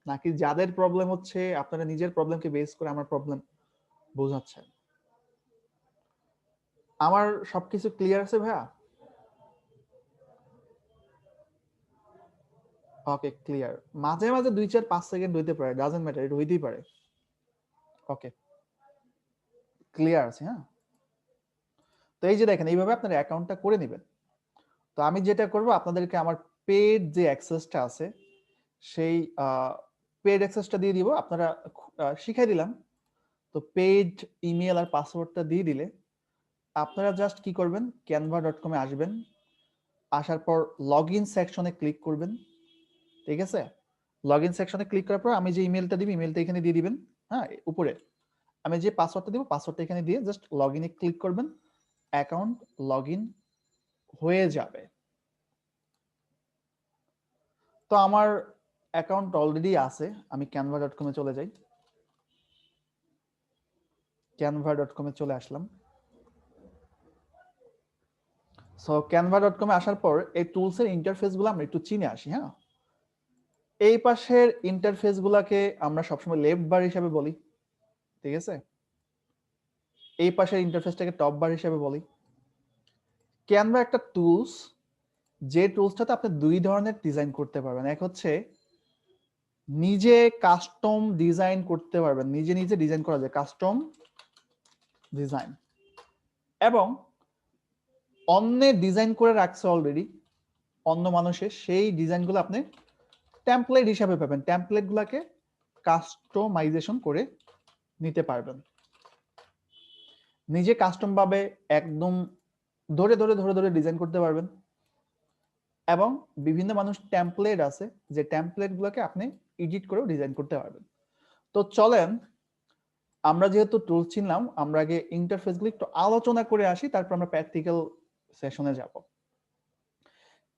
নাকি যাদের প্রবলেম হচ্ছে আপনারা নিজের প্রবলেমকে বেস করে আমার প্রবলেম বোঝাচ্ছেন? আমার সবকিছু ক্লিয়ার আছে ভাইয়া? Okay clear. মাঝে মাঝে 2-4-5 সেকেন্ড হইতে পারে, ডাজন্ট ম্যাটার, এটা হইতেই পারে। ওকে ক্লিয়ার আছে। হ্যাঁ, তো এই যে দেখেন, এইভাবে আপনার অ্যাকাউন্টটা করে নেবেন। তো আমি যেটা করব, আপনাদেরকে আমার পেড যে অ্যাক্সেসটা আছে, সেই পেড অ্যাক্সেসটা দিয়ে দিব। আপনারা শিখাই দিলাম। তো পেড ইমেল আর পাসওয়ার্ডটা দিয়ে দিলে আপনারা জাস্ট কি করবেন, canva.com এ আসবেন, আসার পর লগ ইন সেকশনে ক্লিক করবেন। ঠিক আছে, লগ ইন সেকশনে ক্লিক করার পর আমি যে ইমেলটা দিব, ইমেলটা এখানে দিয়ে দিবেন। হ্যাঁ, উপরে আমি যে পাসওয়ার্ডটা দিব, পাসওয়ার্ডটা এখানে দিয়ে জাস্ট লগ ইনে ক্লিক করবেন, অ্যাকাউন্ট লগ ইন হয়ে যাবে। তো আমার অ্যাকাউন্ট অলরেডি আছে, আমি canva.com এ চলে যাই, canva.com এ চলে আসলাম। সো canva.com এ আসার পর এই টুলসের ইন্টারফেসগুলো আমরা একটু চিনে আসি। হ্যাঁ, এই পাশের ইন্টারফেসগুলোকে আমরা সবসময় লেফট বার হিসেবে বলি। ঠিক আছে, এই পাশের ইন্টারফেসটাকে টপ বার হিসেবে বলি। ক্যানভা একটা টুলস, যে টুলসটাতে আপনি দুই ধরনের ডিজাইন করতে পারবেন। এক হচ্ছে নিজে কাস্টম ডিজাইন করতে পারবেন, নিজে নিজে ডিজাইন করা যায়, কাস্টম ডিজাইন, এবং অন্যের ডিজাইন করে রাখছে অলরেডি অন্য মানুষের, সেই ডিজাইনগুলো আপনি টেমপ্লেট হিসাবে পাবেন, টেমপ্লেটগুলোকে কাস্টমাইজেশন করে নিতে পারবেন। নিজে কাস্টম ভাবে একদম ধরে ধরে ধরে ধরে ডিজাইন করতে পারবেন, এবং বিভিন্ন মানুষ টেমপ্লেট আছে, যে টেমপ্লেট গুলোকে আপনি এডিট করেও ডিজাইন করতে পারবেন। তো চলেন আমরা যেহেতু টুল চিনলাম, আমরা আগে ইন্টারফেসগুলো একটু আলোচনা করে আসি, তারপর আমরা প্র্যাকটিক্যাল সেশনে যাব।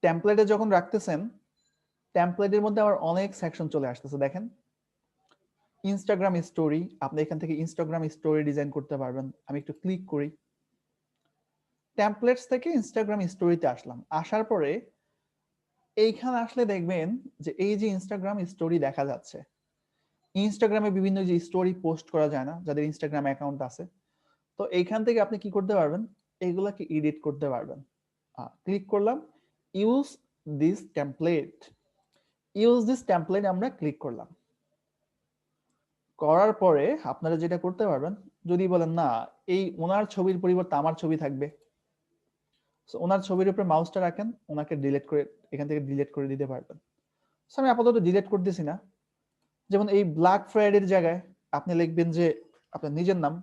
টেমপ্লেটে যখন রাখতেছেন, টেমপ্লেটের মধ্যে আবার অনেক সেকশন চলে আসতেছে। দেখেন, ইনস্টাগ্রাম স্টোরি, আপনি এখান থেকে ইনস্টাগ্রাম স্টোরি ডিজাইন করতে পারবেন। আমি একটু ক্লিক করি, টেমপ্লেটস থেকে ইনস্টাগ্রাম স্টোরিতে আসলাম। আসার পরে এইখানে আসলে দেখবেন যে এই যে ইনস্টাগ্রাম স্টোরি দেখা যাচ্ছে, ইনস্টাগ্রামে বিভিন্ন যে স্টোরি পোস্ট করা যায় না, যাদের ইনস্টাগ্রাম অ্যাকাউন্ট আছে, তো এইখান থেকে আপনি কি করতে পারবেন, এগুলাকে এডিট করতে পারবেন। ক্লিক করলাম, use this template, use this template আমরা ক্লিক করলাম। করার পরে আপনারা যেটা করতে পারবেন, যদি বলেন না এই ওনার ছবির পরিবর্তে আমার ছবি থাকবে, সো ওনার ছবির উপরে মাউসটা রাখেন, ওনাকে ডিলিট করে এখান থেকে ডিলিট করে দিতে পারবেন। সো আমি আপাতত ডিলিট করতেছি না। যেমন এই ব্ল্যাক ফ্রাইডের জায়গায় আপনি লিখবেন যে আপনার নিজের নাম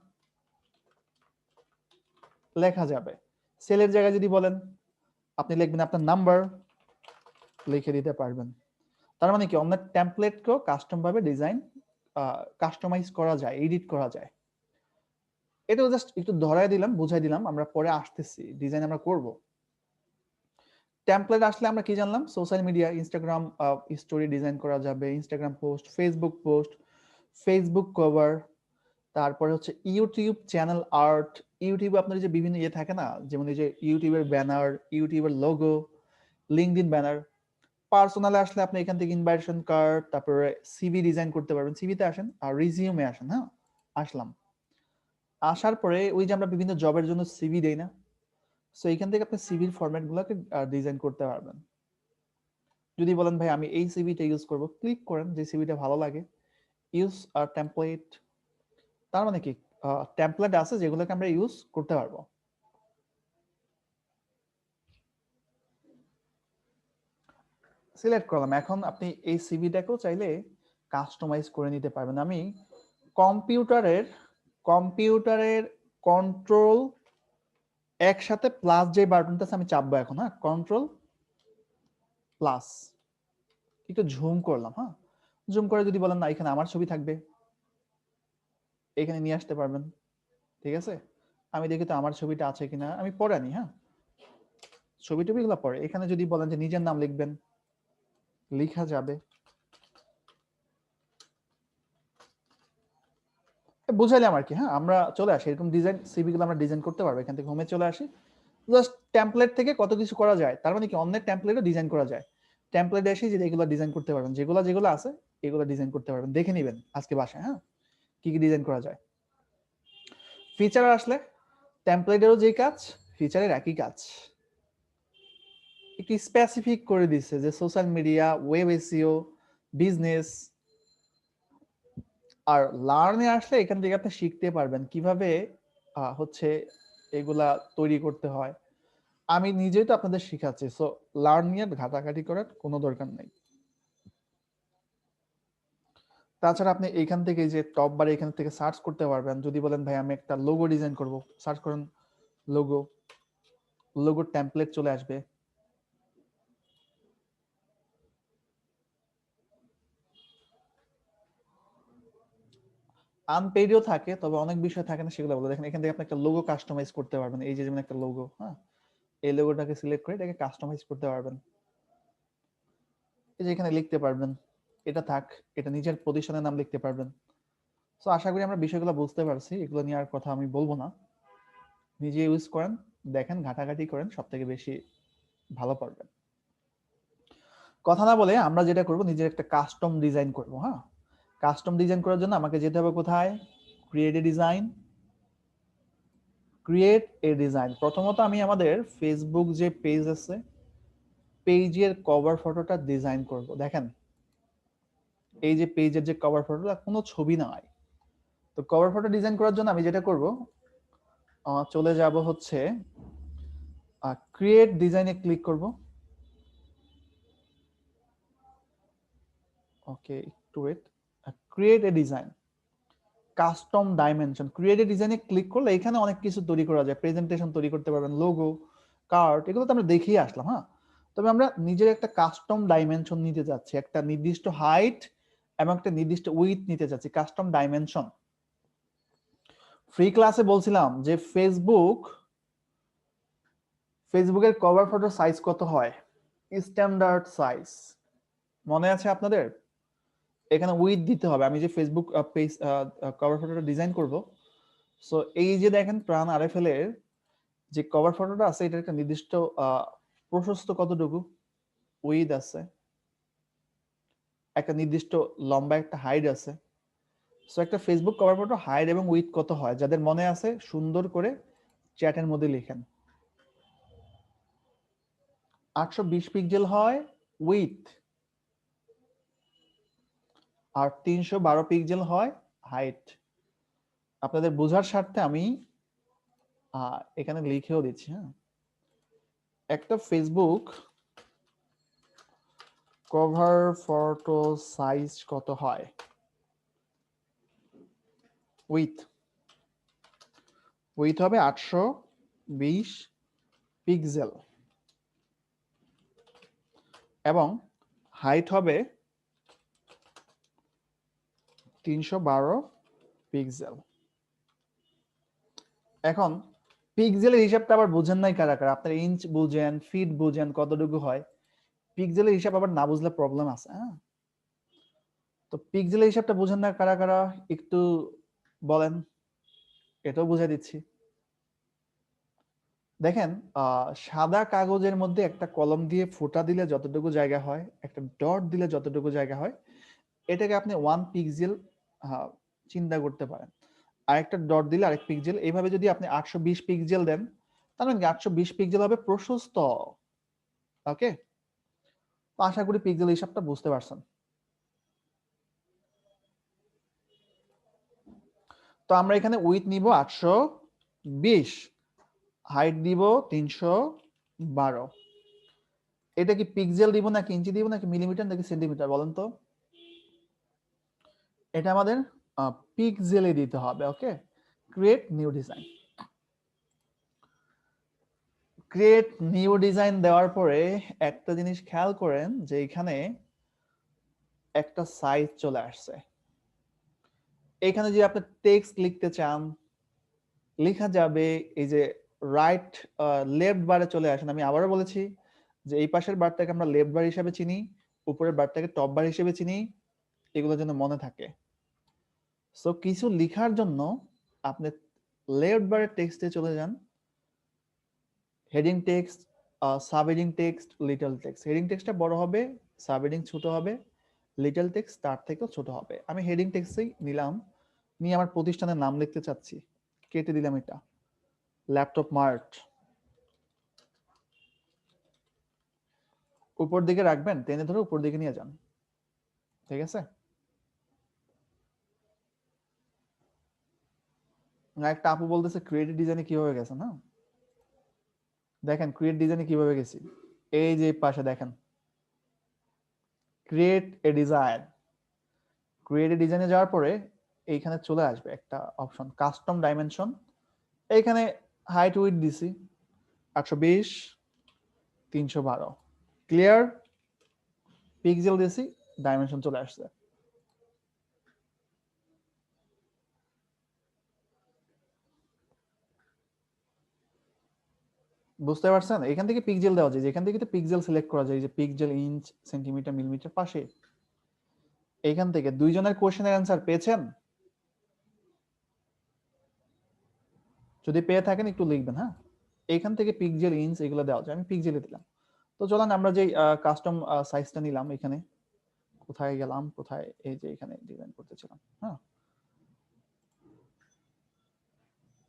লেখা যাবে। সেলের জায়গায় যদি বলেন আপনি লিখবেন আপনার নাম্বার, লিখে দিতে পারবেন। তার মানে কি অন্য টেমপ্লেটকেও কাস্টম ভাবে ডিজাইন কাস্টমাইজ করা যায়, এডিট করা যায়। এটাও জাস্ট একটু ধরায় দিলাম, বুঝাই দিলাম, আমরা পরে আসতেছি ডিজাইন আমরা করব। টেমপ্লেট আসলে আমরা কি জানলাম, social media Instagram story design করা যাবে, ইনস্টাগ্রাম পোস্ট, ফেসবুক কভার, তারপরে হচ্ছে ইউটিউব চ্যানেল আর্ট। ইউটিউবে আপনার যে বিভিন্ন ইয়ে থাকে না, যেমন এই যে ইউটিউবের ব্যানার, ইউটিউবের লোগো, লিঙ্কডইন ব্যানার। পার্সোনালে আসলে আপনি এখান থেকে ইনভাইটেশন কার্ড, তারপরে সিভি ডিজাইন করতে পারবেন। সিভিতে আসেন আর রিজিউমে আসেন। হ্যাঁ, আসলাম, আসার পরে ওই যে আমরা বিভিন্ন জবের জন্য সিভি দেই না, সো এখান থেকে আপনি সিভির ফরম্যাট গুলোকে ডিজাইন করতে পারবেন। যদি বলেন ভাই আমি এই সিভিটা ইউজ করব, ক্লিক করেন যে সিভিটা ভালো লাগে, ইউজ আর টেমপ্লেট। তার মানে কি টেমপ্লেট আছে যেগুলোকে আমরা ইউজ করতে পারবো। সিলেক্ট করলাম, এখন আপনি এই সিভিটাকেও চাইলে কাস্টমাইজ করে নিতে পারবেন। আমি কম্পিউটারের কন্ট্রোল একসাথে প্লাস যে বাটনটা আছে আমি চাপবো এখন। হ্যাঁ, কন্ট্রোল প্লাস, একটু ঝুম করলাম। হ্যাঁ, জুম করে যদি বলেন না এখানে আমার ছবি থাকবে, এখানে নিয়ে আসতে পারবেন। ঠিক আছে, আমি দেখি তো আমার ছবিটা আছে কিনা, আমি পরে আনি। হ্যাঁ, ছবি টবিগুলো পরে। এখানে যদি বলেন যে নিজের নাম লিখবেন, লিখা যাবে। বুঝাইলাম আর কি। হ্যাঁ, আমরা চলে আসি এরকম ডিজাইন সিভি গুলো আমরা ডিজাইন করতে পারবো। এখান থেকে হোমে চলে আসি, জাস্ট টেমপ্লেট থেকে কত কিছু করা যায়। তার মানে কি অন্যের টেমপ্লেটও ডিজাইন করা যায়। টেমপ্লেটে এসে যে এগুলো ডিজাইন করতে পারবেন, যেগুলো আছে এগুলো ডিজাইন করতে পারবেন। দেখে নেবেন আজকে বাসায়। হ্যাঁ, কি কি ডিজাইন করা যায়। ফিচার আসলে টেমপ্লেটেরও যে কাজ, ফিচারের একই কাজ, একটু স্পেসিফিক করে দিচ্ছে যে social media, web SEO, business. আর লার্নে আসলে এখান থেকে আপনি শিখতে পারবেন কিভাবে হচ্ছে এগুলা তৈরি করতে হয়। আমি নিজেই তো আপনাদের শিখাচ্ছি, সো লার্ন নিয়ে ঘাটাঘাটি করার কোনো দরকার নেই। তাছাড়া আপনি এইখান থেকে যে টপ বার এখান থেকে সার্চ করতে পারবেন। যদি বলেন ভাই আমি একটা লোগো ডিজাইন করব, সার্চ করেন লোগো টেমপ্লেট চলে আসবে। আনপেইডও থাকে, তবে অনেক বিষয় থাকে না, সেগুলো বলে দেখেন। এখান থেকে আপনি একটা লোগো কাস্টমাইজ করতে পারবেন। এই যে যেমন একটা লোগো, হ্যাঁ, এই লোগোটাকে সিলেক্ট করে এটাকে কাস্টমাইজ করতে পারবেন। এই যে এখানে লিখতে পারবেন এটা থাক, এটা নিজের প্রতিষ্ঠানের নাম লিখতে পারবেন। সো আশা করি আমরা বিষয়গুলো বুঝতে পারছি। এগুলো নিয়ে আর কথা আমি বলবো না, নিজে ইউজ করেন, দেখেন, ঘাটাঘাটি করেন, সব থেকে বেশি ভালো পারবেন। কথা না বলে আমরা যেটা করব, নিজের একটা কাস্টম ডিজাইন করব। হ্যাঁ, কাস্টম ডিজাইন করার জন্য আমাকে যেতে হবে কোথায়, ক্রিয়েট এ ডিজাইন। প্রথমত আমি আমাদের ফেসবুক যে পেজ আছে, পেজের কভার ফটোটা ডিজাইন করব। দেখেন এই যে পেজের যে কভার ফটোটা, কোনো ছবি নাই। তো কভার ফটো ডিজাইন করার জন্য আমি যেটা করব, চলে যাব হচ্ছে ক্রিয়েট ডিজাইনে ক্লিক করব। ওকে, একটু wait. Create a design, custom dimension. Create a ডিজাইনে ক্লিক করলে এখানে অনেক কিছু তৈরি করা যায়। প্রেজেন্টেশন তৈরি করতে পারবেন, লোগো, কার্ড, এগুলো তো আমরা দেখিয়ে আসলাম। হ্যাঁ, তবে আমরা নিজের একটা কাস্টম ডাইমেনশন নিতে যাচ্ছি, একটা নির্দিষ্ট হাইট এবং একটা নির্দিষ্ট উইথ নিতে যাচ্ছি, কাস্টম ডাইমেনশন। ফ্রি ক্লাসে বলছিলাম যে ফেসবুকের কভার ফটোর সাইজ কত হয়, স্ট্যান্ডার্ড সাইজ মনে আছে আপনাদের? এখানে উইথ দিতে হবে। আমি যে ফেসবুক পেজ কভার ফটোটা ডিজাইন করব, সো এই যে দেখেন প্রাণ আরএফএল এর যে কভার ফটোটা আছে, এটার একটা নির্দিষ্ট প্রশস্ত কতটুকু, উইথ আছে, একটা নির্দিষ্ট লম্বা একটা হাইট আছে। সো একটা ফেসবুক কভার ফটো হাইট এবং উইথ কত হয়, যাদের মনে আছে সুন্দর করে চ্যাটের মধ্যে লিখেন। 820 পিক্সেল হয় উইথ, আর 312 পিক্সেল হয় হাইট। আপনাদের বোঝার স্বার্থে আমি এখানে লিখেও দিচ্ছি। হ্যাঁ, একটা ফেসবুক কভার ফটো সাইজ কত হয়? উইথ হবে 820 পিক্সেল এবং হাইট হবে 312 পিক্সেল। এখন পিক্সেলের হিসাবটা আবার বুঝেন নাই কারা কারা? আপনার ইঞ্চ বুঝেন, ফিট বুঝেন, কতটুকু হয়। পিক্সেলের হিসাব আবার না বুঝলে প্রবলেম আছে। হ্যাঁ, তো পিক্সেলের হিসাবটা বুঝেন না কারা কারা একটু বলেন, এটাও বুঝাই দিচ্ছি। দেখেন, সাদা কাগজের মধ্যে একটা কলম দিয়ে ফোঁটা দিলে যতটুকু জায়গা হয়, একটা ডট দিলে যতটুকু জায়গা হয়, এটাকে আপনি 1 পিক্সেল চিন্তা করতে পারেন। আরেকটা ডট দিলে আরেক পিক্সেল। এইভাবে যদি আপনি 820 পিক্সেল দেন, তার মানে 820 পিক্সেল হবে প্রশস্ত। ওকে, তো আশা করি পিক্সেল হিসাবটা বুঝতে পারছেন। তো আমরা এখানে উইথ নিব 820, হাইট দিব 312। এটা কি পিক্সেল দিব নাকি ইঞ্চি দিব নাকি মিলিমিটার নাকি সেন্টিমিটার বলেন তো? এটা আমাদের পিক্সেলে দিতে হবে। Okay, create new design. Create new design দেওয়ার পরে একটা জিনিস খেয়াল করেন যে এখানে একটা সাইজ চলে আসছে। এখানে যে আপনি টেক্সট লিখতে চান, লেখা যাবে। এই যে রাইট লেফট বারে চলে আসেন। আমি আবারও বলেছি যে এই পাশের বারটাকে আমরা লেফট বার হিসেবে চিনি, উপরের বারটাকে টপ বার হিসেবে চিনি, এগুলো যেন মনে থাকে। সো কিছু লেখার জন্য আপনি লেফট বারের টেক্সটে চলে যান। Heading text, sub heading text, little text. Heading টেক্সটটা বড় হবে, সাব হেডিং ছোট হবে, লিটল টেক্সট তার থেকেও ছোট হবে। আমি হেডিং টেক্সটই নিলাম, নিয়ে আমার প্রতিষ্ঠানের নাম লিখতে চাচ্ছি, কেটে দিলাম এটা, ল্যাপটপ মার্ট। উপর দিকে রাখবেন, টেনে ধরে উপর দিকে নিয়ে যান। ঠিক আছে, একটা আপু বলতেছে ক্রিয়েটিভ ডিজাইনে কিভাবে গেছে না? দেখেন ক্রিয়েট ডিজাইনে কিভাবে গেছি। এই যে পাশে দেখেন create a design. Create a ডিজাইনে যাওয়ার পরে এইখানে চলে আসবে একটা অপশন কাস্টম ডাইমেনশন। এইখানে হাইট উইথ দিছি 820, 312। ক্লিয়ার, পিক্সেল দিছি, ডাইমেনশন চলে আসছে। বুঝতে পারছেন? এখান থেকে পিক্সেল দেওয়া যায়, এখান থেকে তো পিক্সেল সিলেক্ট করা যায়, যে পিক্সেল, ইঞ্চ, সেন্টিমিটার, মিলিমিটার পাশে। এইখান থেকে দুইজনের কোশ্চেনের অ্যান্সার পেয়েছেন? যদি পেয়ে থাকেন একটু লিখবেন। হ্যাঁ, এইখান থেকে পিক্সেল, ইঞ্চ এগুলো দেওয়া যায়। আমি পিক্সেলে দিলাম। তো চলেন আমরা যে কাস্টম সাইজটা নিলাম, এখানে কোথায় গেলাম, কোথায়, এই যে এখানে ডিজাইন করতেছিলাম। হ্যাঁ,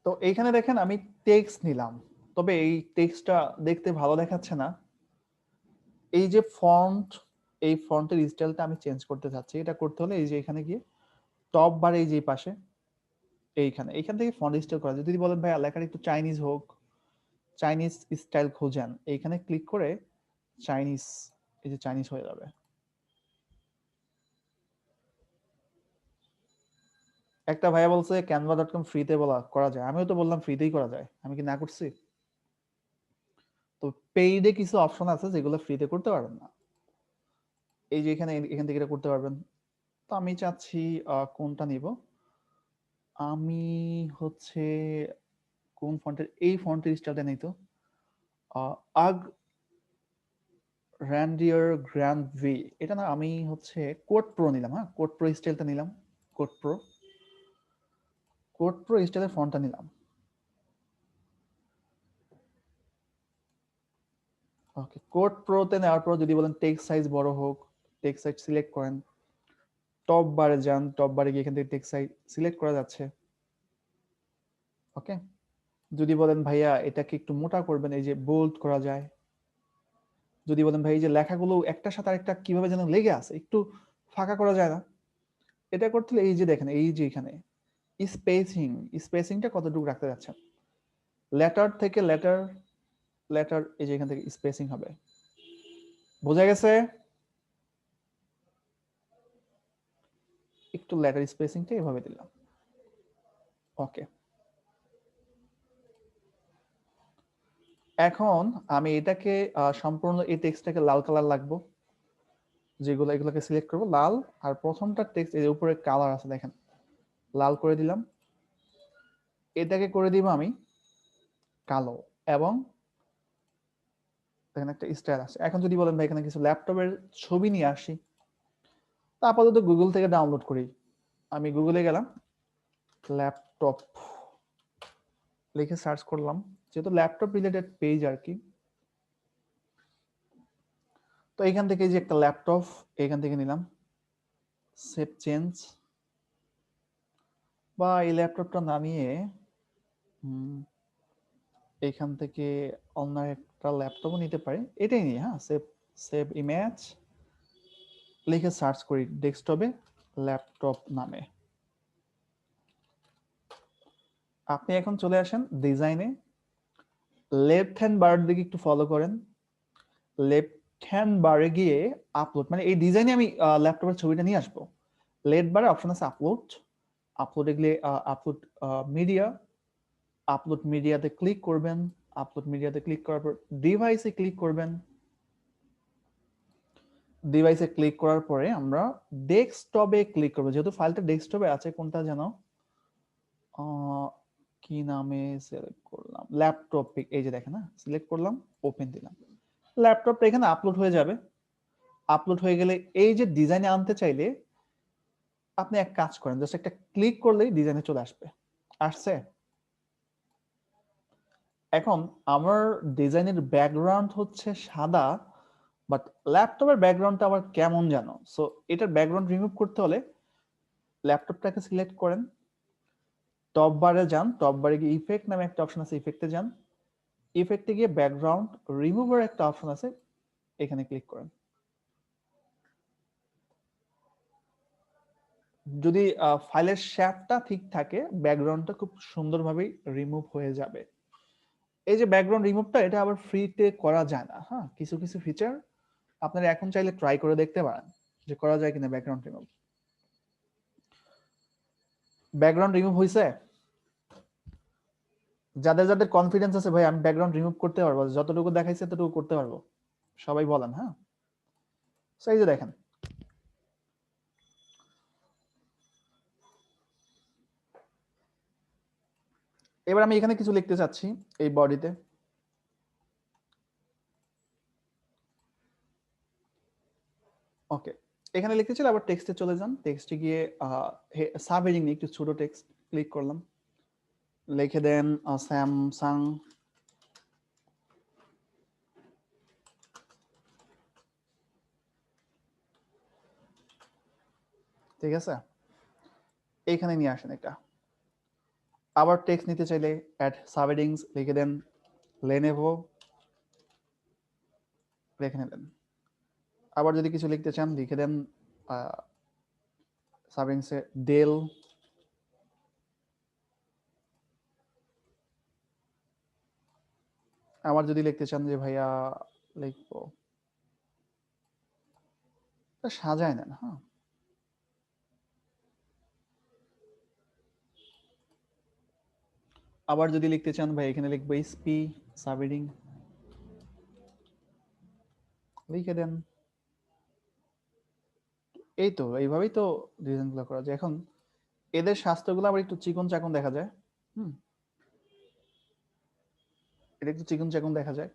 তো এইখানে দেখেন আমি টেক্সট নিলাম, তবে এই টেক্সটটা দেখতে ভালো দেখাচ্ছে না। এই যে ফন্ট, এই ফন্টের স্টাইলটা আমি চেঞ্জ করতে চাচ্ছি। এটা করতে হলে এই যে এখানে গিয়ে টপ বার, এই যে পাশে এইখানে, এইখান থেকে ফন্ট স্টাইল করা যায়। যদি বলেন ভাই লেখাটা একটু চাইনিজ হোক, চাইনিজ স্টাইল খোঁজেন, এইখানে ক্লিক করে চাইনিজ, এই যে চাইনিজ হয়ে যাবে। একটা ভাইয়া বলছে canva.com ফ্রিতে বলা করা যায়। আমিও তো বললাম ফ্রিতেই করা যায়, আমি কি না করছি? তো পেইডে কিছু অপশন আছে যেগুলো ফ্রিতে করতে পারবেন না। এই যে এখানে, এখান থেকে এটা করতে পারবেন। তো আমি চাচ্ছি কোনটা নিব। আমি হচ্ছে কোন ফন্টের, এই ফন্টের স্টাইলটা নেই তো, আগ র্যান্ডিয়ার গ্র্যান্ড ভি, এটা না, আমি হচ্ছে কোড প্রো নিলাম। হ্যাঁ, কোড প্রো স্টাইলটা নিলাম। কোড প্রো, কোড প্রো স্টাইলের ফন্টটা নিলাম। ওকে, কোড প্রোতে নেওয়ার পর যদি বলেন টেক্সট সাইজ বড় হোক, টেক্সট সাইজ সিলেক্ট করেন, টপ বারে যান, টপ বারে গিয়ে এখান থেকে টেক্সট সাইজ সিলেক্ট করা যাচ্ছে। ওকে, যদি বলেন ভাইয়া এটাকে একটু মোটা করবেন, এই যে বোল্ড করা যায়। যদি বলেন ভাই এই যে লেখাগুলো একটার সাথে আরেকটা কিভাবে যেন লেগে আছে, একটু ফাঁকা করা যায় না, এটা করতে হলে এই যে দেখেন, এই যে এখানে স্পেসিং, স্পেসিংটা কতটুকু রাখতে যাচ্ছেন? লেটার থেকে লেটার, লেটার এই যে এখান থেকে স্পেসিং হবে, বোঝা গেছে? একটু লেটার স্পেসিংটা এভাবে দিলাম। ওকে, এখন আমি এটাকে সম্পূর্ণ এই টেক্সটটাকে লাল কালার লাগবো, যেগুলো এগুলোকে সিলেক্ট করব লাল, আর প্রথমটা টেক্সট এর উপরে কালার আছে দেখেন, লাল করে দিলাম। এটাকে করে দিব আমি কালো, এবং এখানে একটা স্টাইল আছে। এখন যদি বলেন ভাই এখানে কিছু ল্যাপটপের ছবি নিয়ে আসি, তা আপাতত গুগল থেকে ডাউনলোড করি। আমি গুগলে গেলাম, ল্যাপটপ লিখে সার্চ করলাম, যেহেতু ল্যাপটপ রিলেটেড পেজ আর কি। তো এখান থেকে যে একটা ল্যাপটপ এখান থেকে নিলাম, সেভ চেঞ্জ, বা এই ল্যাপটপটা নামিয়ে এখান থেকে অন্য একটা ল্যাপটপও নিতে পারি, এটাই নিয়ে, হ্যাঁ, সেভ, সেভ ইমেজ লিখে সার্চ করি ডেস্কটপে ল্যাপটপ নামে। আপনি এখন চলে আসেন ডিজাইনে, লেফট হ্যান্ড বারের দিকে একটু ফলো করেন, লেফট হ্যান্ড বারে গিয়ে আপলোড, মানে এই ডিজাইনে আমি ল্যাপটপের ছবিটা নিয়ে আসবো। লেফট বারে অপশন আছে আপলোড, আপলোডে গেলে আপলোড মিডিয়া, আপলোড মিডিয়াতে ক্লিক করবেন। আপলোড মিডিয়াতে ক্লিক করার পর ডিভাইসে ক্লিক করবেন। ডিভাইসে ক্লিক করার পরে আমরা ডেস্কটপে ক্লিক করব, যেহেতু ফাইলটা ডেস্কটপে আছে। কোনটা যেন কি নামে সিলেক্ট করলাম, ল্যাপটপ, এই যে দেখেন, না সিলেক্ট করলাম, ওপেন দিলাম, ল্যাপটপটা এখানে আপলোড হয়ে যাবে। আপলোড হয়ে গেলে এই যে ডিজাইনে আনতে চাইলে আপনি এক কাজ করেন, জাস্ট একটা ক্লিক করলেই ডিজাইনে চলে আসবে। আসছে? এখন আমার ডিজাইনের ব্যাকগ্রাউন্ড হচ্ছে সাদা, বাট ল্যাপটপের ব্যাকগ্রাউন্ডটা আবার কেমন জানো। সো এটার ব্যাকগ্রাউন্ড রিমুভ করতে হলে ল্যাপটপটাকে সিলেক্ট করেন, টপ বারে যান, টপ বারে গিয়ে ইফেক্ট নামে একটা অপশন আছে, ইফেক্টে যান, ইফেক্টে গিয়ে ব্যাকগ্রাউন্ড রিমুভার একটা অপশন আছে, এখানে ক্লিক করেন। যদি ফাইলের শেপটা ঠিক থাকে, ব্যাকগ্রাউন্ডটা খুব সুন্দরভাবে রিমুভ হয়ে যাবে। এই যে ব্যাকগ্রাউন্ড রিমুভটা, এটা আবার ফ্রিতে করা যায় না, হ্যাঁ, কিছু কিছু ফিচার আপনারা এখন চাইলে ট্রাই করে দেখতে পারেন যে করা যায় কিনা ব্যাকগ্রাউন্ড রিমুভ। ব্যাকগ্রাউন্ড রিমুভ হয়েছে? যাদের যাদের কনফিডেন্স আছে ভাই আমি ব্যাকগ্রাউন্ড রিমুভ করতে পারবো, যতটুকু দেখাইছে ততটুকু করতে পারবো, সবাই বলেন। হ্যাঁ, এই যে দেখেন, এবার আমি এখানে কিছু লিখতে চাচ্ছি এই বডিতে। ওকে, এখানে লিখতে চাইলে আবার টেক্সটে চলে যান, টেক্সটে গিয়ে সাব হেডিং নিয়ে একটু ছোট টেক্সট ক্লিক করলাম, লিখে দেন স্যামসাং। ঠিক আছে, এইখানে নিয়ে আসেন এটা। আবার টেক্সট নিতে চাইলে অ্যাড সাব হেডিংস লিখে দেন লেনোভো, লিখে নিলেন। আবার যদি কিছু লিখতে চান লিখে দেন সাব হেডিংসে ডেল। আবার যদি লিখতে চান যে ভাইয়া লিখবো, সাজায় নেন। হ্যাঁ, আবার যদি লিখতে চান ভাই এখানে লিখবো এসপি সাব হেডিং, লিখে দেন। এই তো এইভাবেই তো ডিজাইনগুলো করা যায়। এখন এদের স্বাস্থ্যগুলো আবার একটু চিকন চাকন দেখা যায়। হুম, এটা একটু চিকন চাকন দেখা যায়,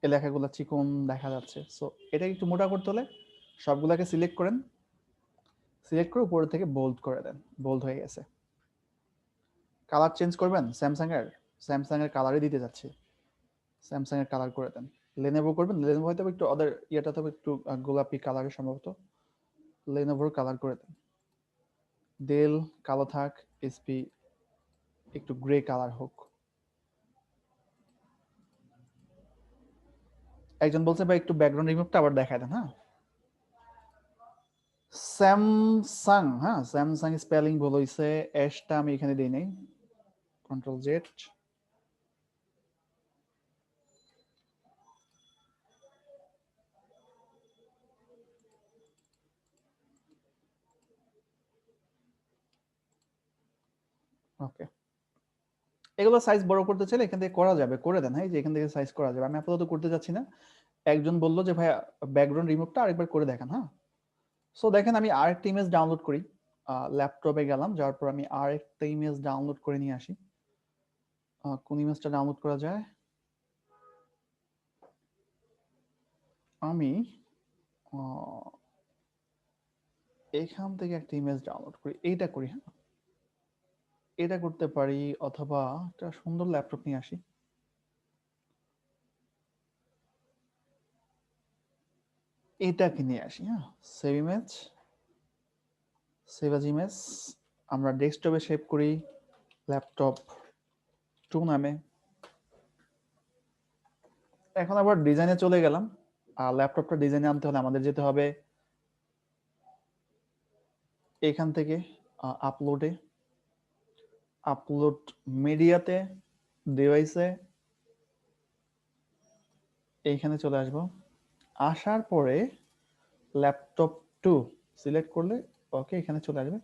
এই লেখাগুলো চিকন দেখা যাচ্ছে। সো এটাকে একটু মোটা করতে হলে সবগুলাকে সিলেক্ট করেন, সিলেক্ট করে উপর থেকে বোল্ড করে দেন, বোল্ড হয়ে গেছে। কালার চেঞ্জ করবেন স্যামসাং এর, স্যামসাং এর কালারই দিতে যাচ্ছি, স্যামসাং এর কালার করে দেন। লেনোভো করবেন, লেনোভো হয়তো একটু ওদের ইয়েটা তো একটু গোলাপি কালারের সম্ভবত, লেনোভোর কালার করে দেন। ডেল কালো থাক, এসপি একটু গ্রে কালার হোক। একজন বলছে ভাই একটু ব্যাকগ্রাউন্ড রিমুভটা আবার দেখায় দেন। হ্যাঁ, স্যামসাং, হ্যাঁ স্যামসাং স্পেলিং ভুল হইছে, এসটা আমি এখানে দেই নাই, কন্ট্রোল জেড। ওকে, এগুলো সাইজ বড় করতে চাইলে এখান থেকে করা যাবে, করে দেন, হ্যাঁ যে এখান থেকে সাইজ করা যাবে। আমি আপাতত করতে যাচ্ছি না। একজন বললো যে ভাই ব্যাকগ্রাউন্ড রিমুভটা আরেকবার করে দেখেন, হ্যাঁ। সো দেখেন আমি আরেকটা ইমেজ ডাউনলোড করি, ল্যাপটপে গেলাম, যাওয়ার পর আমি আরেকটা ইমেজ ডাউনলোড করে নিয়ে আসি। কোন ইমেজটা ডাউনলোড করা যায়? আমি এখান থেকে একটা ইমেজ ডাউনলোড করি, এইটা করি, হ্যাঁ এটা করতে পারি, অথবা একটা সুন্দর ল্যাপটপ নিয়ে আসি, এটাকে নিয়ে আসি, হ্যাঁ save image, save as image, আমরা ডেস্কটপে সেভ করি ল্যাপটপ 2 নামে। এখন আবার ডিজাইনে চলে গেলাম। ল্যাপটপটা ডিজাইনে আনতে হলে আমাদের যেতে হবে এখান থেকে আপলোডে, আপলোড মিডিয়াতে, ডিভাইসে, এইখানে চলে আসব। আসার পরে ল্যাপটপ 2 সিলেক্ট করলে ওকে এখানে চলে আসবে।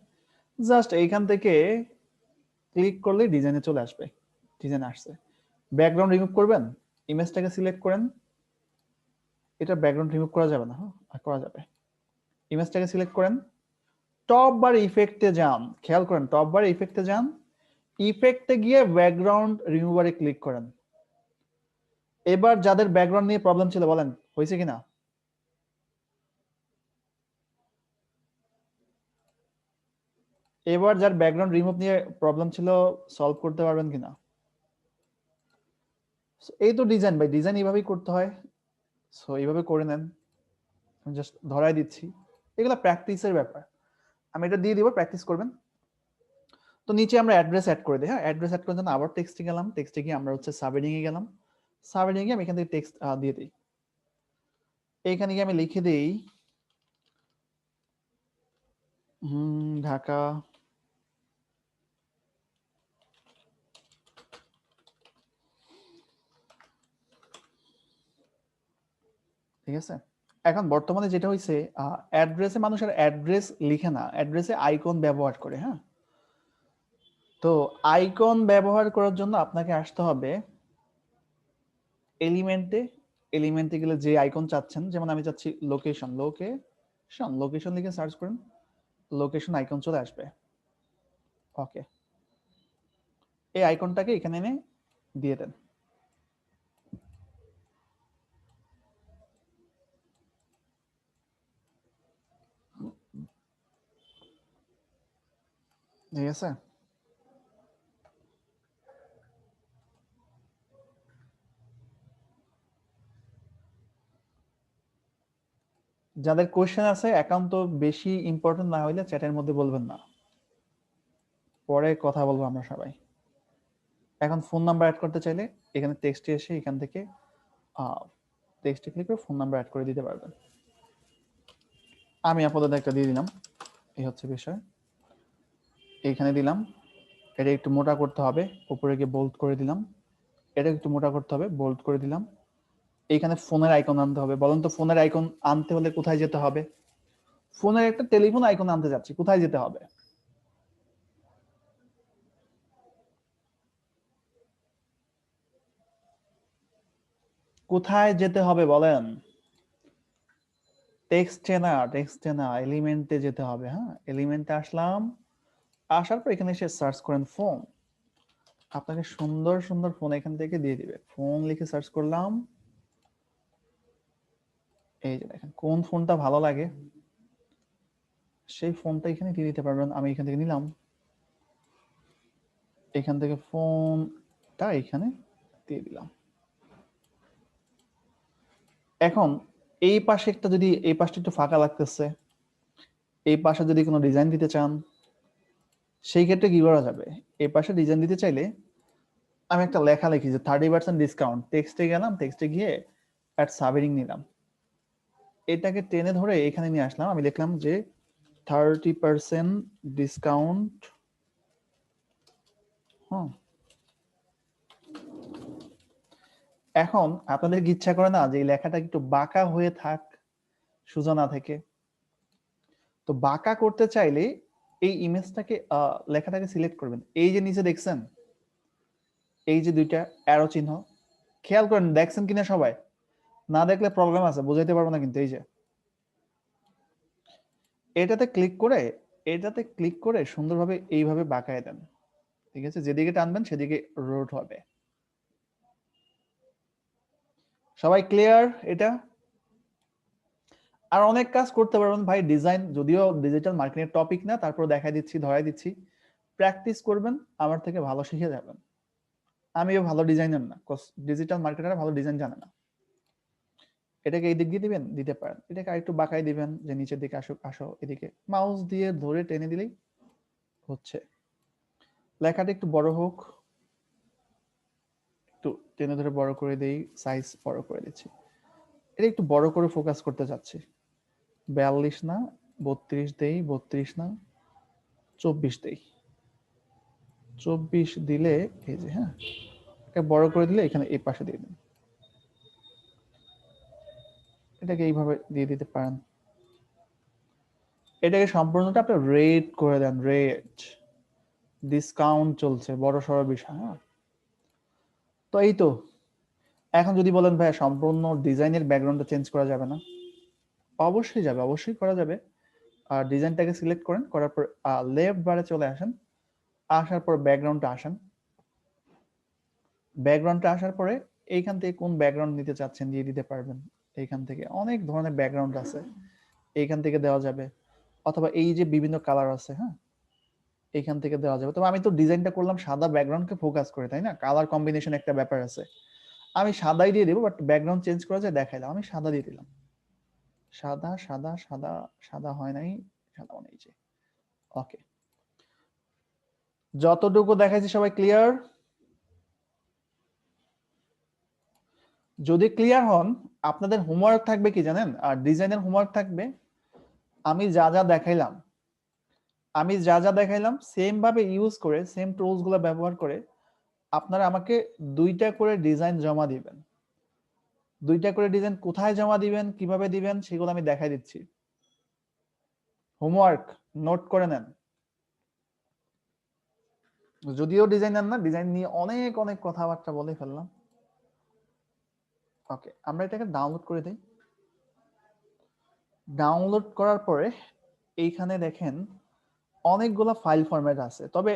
জাস্ট এইখান থেকে ক্লিক করলে ডিজাইনে চলে আসবে, ডিজাইন আসছে। ব্যাকগ্রাউন্ড রিমুভ করবেন, ইমেজটাকে সিলেক্ট করেন, এটা ব্যাকগ্রাউন্ড রিমুভ করা যাবে না, হ্যাঁ করা যাবে। ইমেজটাকে সিলেক্ট করেন, টপ বার ইফেক্টে যান, খেয়াল করেন টপ বার ইফেক্টে যান, ইফেক্টে গিয়ে ব্যাকগ্রাউন্ড রিমুভারে ক্লিক করেন। এবার যাদের ব্যাকগ্রাউন্ড নিয়ে প্রবলেম ছিল বলেন হয়েছে কিনা? এবার যার ব্যাকগ্রাউন্ড রিমুভ নিয়ে প্রবলেম ছিল সলভ করতে পারবেন কিনা? এই তো ডিজাইন ভাই, ডিজাইন এইভাবেই করতে হয়। সো এইভাবে করে নেন, আমি জাস্ট ধরাই দিচ্ছি, এগুলা প্র্যাকটিসের ব্যাপার। আমি এটা দিয়ে দিব, প্র্যাকটিস করবেন। তো নিচে আমরা অ্যাড্রেস অ্যাড করে দিই, হ্যাঁ অ্যাড্রেস অ্যাড করার জন্য আবার টেক্সটে গেলাম, টেক্সটে গিয়ে আমরা হচ্ছে সাবহেডিং এ গেলাম, সাবহেডিং এ আমি এখান থেকে টেক্সট দিয়ে দিই, এইখানে গিয়ে আমি লিখে দিই ঢাকা ঠিক আছে। এখন বর্তমানে যেটা হইছে অ্যাড্রেসে মানুষের অ্যাড্রেস লিখে না, অ্যাড্রেসে আইকন ব্যবহার করে, হ্যাঁ। তো আইকন ব্যবহার করার জন্য আপনাকে আসতে হবে এলিমেন্টে, এলিমেন্টে গেলে যে আইকন চাচ্ছেন, যেমন আমি চাচ্ছি লোকেশন, লোকেশন, লোকেশন লিখে সার্চ করেন, লোকেশন আইকন চলে আসবে। ওকে, এই আইকনটাকে এখানে এনে দিয়ে দেন। ঠিক আছে, যাদের কোশ্চেন আছে একান্ত বেশি ইম্পর্টেন্ট না হইলে চ্যাটের মধ্যে বলবেন না, পরে কথা বলবো আমরা সবাই। এখন ফোন নাম্বার অ্যাড করতে চাইলে এখানে টেক্সটে এসে এখান থেকে টেক্সটে ক্লিক করে ফোন নাম্বার অ্যাড করে দিতে পারবেন। আমি আপাতত একটা দিয়ে দিলাম, এই হচ্ছে বিষয়, এইখানে দিলাম। এটা একটু মোটা করতে হবে, উপরে গিয়ে বোল্ড করে দিলাম, এটা একটু মোটা করতে হবে, বোল্ড করে দিলাম। এইখানে ফোনের আইকন আনতে হবে, বলেন তো ফোনের আইকন আনতে হলে কোথায় যেতে হবে? ফোনের একটা টেলিফোন আইকন আনতে যাচ্ছি, কোথায় যেতে হবে? কোথায় যেতে হবে বলেন? টেক্সটে না, টেক্সটে না, এলিমেন্টে যেতে হবে, হ্যাঁ এলিমেন্টে আসলাম, আসার পর এখানে এসে সার্চ করেন ফোন, আপনাকে সুন্দর সুন্দর ফোন এখান থেকে দিয়ে দিবে। ফোন লিখে সার্চ করলাম, এই যে দেখেন কোন ফোনটা ভালো লাগে সেই ফোনটা এখানে দিয়ে দিতে পারবেন। আমি এখান থেকে নিলাম, এখান থেকে ফোনটা এখানে দিয়ে দিলাম। এখন এই পাশে একটা, যদি এই পাশটা একটু ফাঁকা লাগতেছে, এই পাশে যদি কোনো ডিজাইন দিতে চান সেই ক্ষেত্রে কি করা যাবে? এই পাশে ডিজাইন দিতে চাইলে আমি একটা লেখা লিখি যে 30% ডিসকাউন্ট, টেক্সটে গেলাম, টেক্সটে গিয়ে অ্যাট সাবহেডিং নিলাম, এটাকে টেনে ধরে এখানে নিয়ে আসলাম, আমি লিখলাম যে 30% ডিসকাউন্ট। এখন আপনাদের কি ইচ্ছা করে না যে এই লেখাটা একটু বাঁকা হয়ে থাক, সোজা না থেকে? তো বাঁকা করতে চাইলে এই ইমেজটাকে লেখাটাকে সিলেক্ট করবেন। এই যে নিচে দেখছেন এই যে দুইটা অ্যারো চিহ্ন, খেয়াল করেন দেখছেন কিনা সবাই? না দেখলে প্রবলেম আছে, বুঝাইতে পারবো না কিন্তু। এই যে এটাতে ক্লিক করে সুন্দরভাবে এইভাবে বাঁকায় দেন, ঠিক আছে? যেদিকে টানবেন সেদিকে রোট হবে। সবাই ক্লিয়ার এটা? আর অনেক কাজ করতে পারবেন ভাই। ডিজাইন যদিও ডিজিটাল মার্কেটিং টপিক না, তারপর দেখাই দিচ্ছি, ধরাই দিচ্ছি। প্র্যাকটিস করবেন, আমার থেকে ভালো শিখে যাবেন। আমিও ভালো ডিজাইনার না, ডিজিটাল মার্কেটার ভালো ডিজাইন জানে না। এটাকে এই দিক দিয়ে দিবেন, দিতে পারেন। এটাকে আরেকটু বাঁকাই দিবেন যে নিচের দিকে আসো এদিকে, মাউস দিয়ে ধরে টেনে দিলেই হচ্ছে। লেখাটা একটু বড় হোক, একটু টেনে ধরে বড় করে দেই, সাইজ বড় করে দিচ্ছি। এটা একটু বড় করে ফোকাস করতে চাচ্ছি। 42 না 32 দেই, 32 না 24 দেই। 24 দিলে এই যে, হ্যাঁ, এটা বড় করে দিলে এখানে এই পাশে দিয়ে দিন। এটাকে এইভাবে দিয়ে দিতে পারেন। এটাকে সম্পূর্ণটা আপনি রেট করে দেন, রেট। ডিসকাউন্ট চলছে, বড় সড় বিষয়। হ্যাঁ, তো এই তো। এখন যদি বলেন ভাই সম্পূর্ণ ডিজাইনের ব্যাকগ্রাউন্ডটা চেঞ্জ করা যাবে না? অবশ্যই যাবে, অবশ্যই করা যাবে। আর ডিজাইনটাকে সিলেক্ট করেন, করার পর লেফট বারে চলে আসেন, আসার পর ব্যাকগ্রাউন্ডটা আসেন। ব্যাকগ্রাউন্ডটা আসার পরে এইখান থেকে কোন ব্যাকগ্রাউন্ড নিতে চাচ্ছেন দিয়ে দিতে পারবেন। এইখান থেকে অনেক ধরনের ব্যাকগ্রাউন্ড আছে, এইখান থেকে দেওয়া যাবে। অথবা এই যে বিভিন্ন কালার আছে, হ্যাঁ, এইখান থেকে দেওয়া যাবে। তবে আমি তো ডিজাইনটা করলাম সাদা ব্যাকগ্রাউন্ডকে ফোকাস করে, তাই না? কালার কম্বিনেশন একটা ব্যাপার আছে। আমি সাদাই দিয়ে দেবো, বাট ব্যাকগ্রাউন্ড চেঞ্জ করা যায় দেখাইলাম। আমি সাদা দিয়ে দিলাম। সাদা সাদা সাদা সাদা হয় নাই, সাদা মানে এই যে। ওকে, যতটুকু দেখাইছি সবাই ক্লিয়ার? যদি ক্লিয়ার হন, আপনাদের হোমওয়ার্ক থাকবে কি জানেন? আর ডিজাইনের হোমওয়ার্ক থাকবে, আমি যা যা দেখাইলাম সেম ভাবে ইউজ করে, সেম টুলস গুলো ব্যবহার করে আপনারা আমাকে 2টা করে ডিজাইন জমা দিবেন। 2টা করে ডিজাইন কোথায় জমা দিবেন, কিভাবে দিবেন, সেগুলো আমি দেখাই দিচ্ছি। হোমওয়ার্ক নোট করে নেন। যদিও ডিজাইনার না, ডিজাইন নিয়ে অনেক অনেক কথাবার্তা বলে ফেললাম। ওকে, আমরা এটাকে ডাউনলোড করে দেই। ডাউনলোড করার পরে এইখানে দেখেন অনেকগুলো ফাইল ফরম্যাট আছে, তবে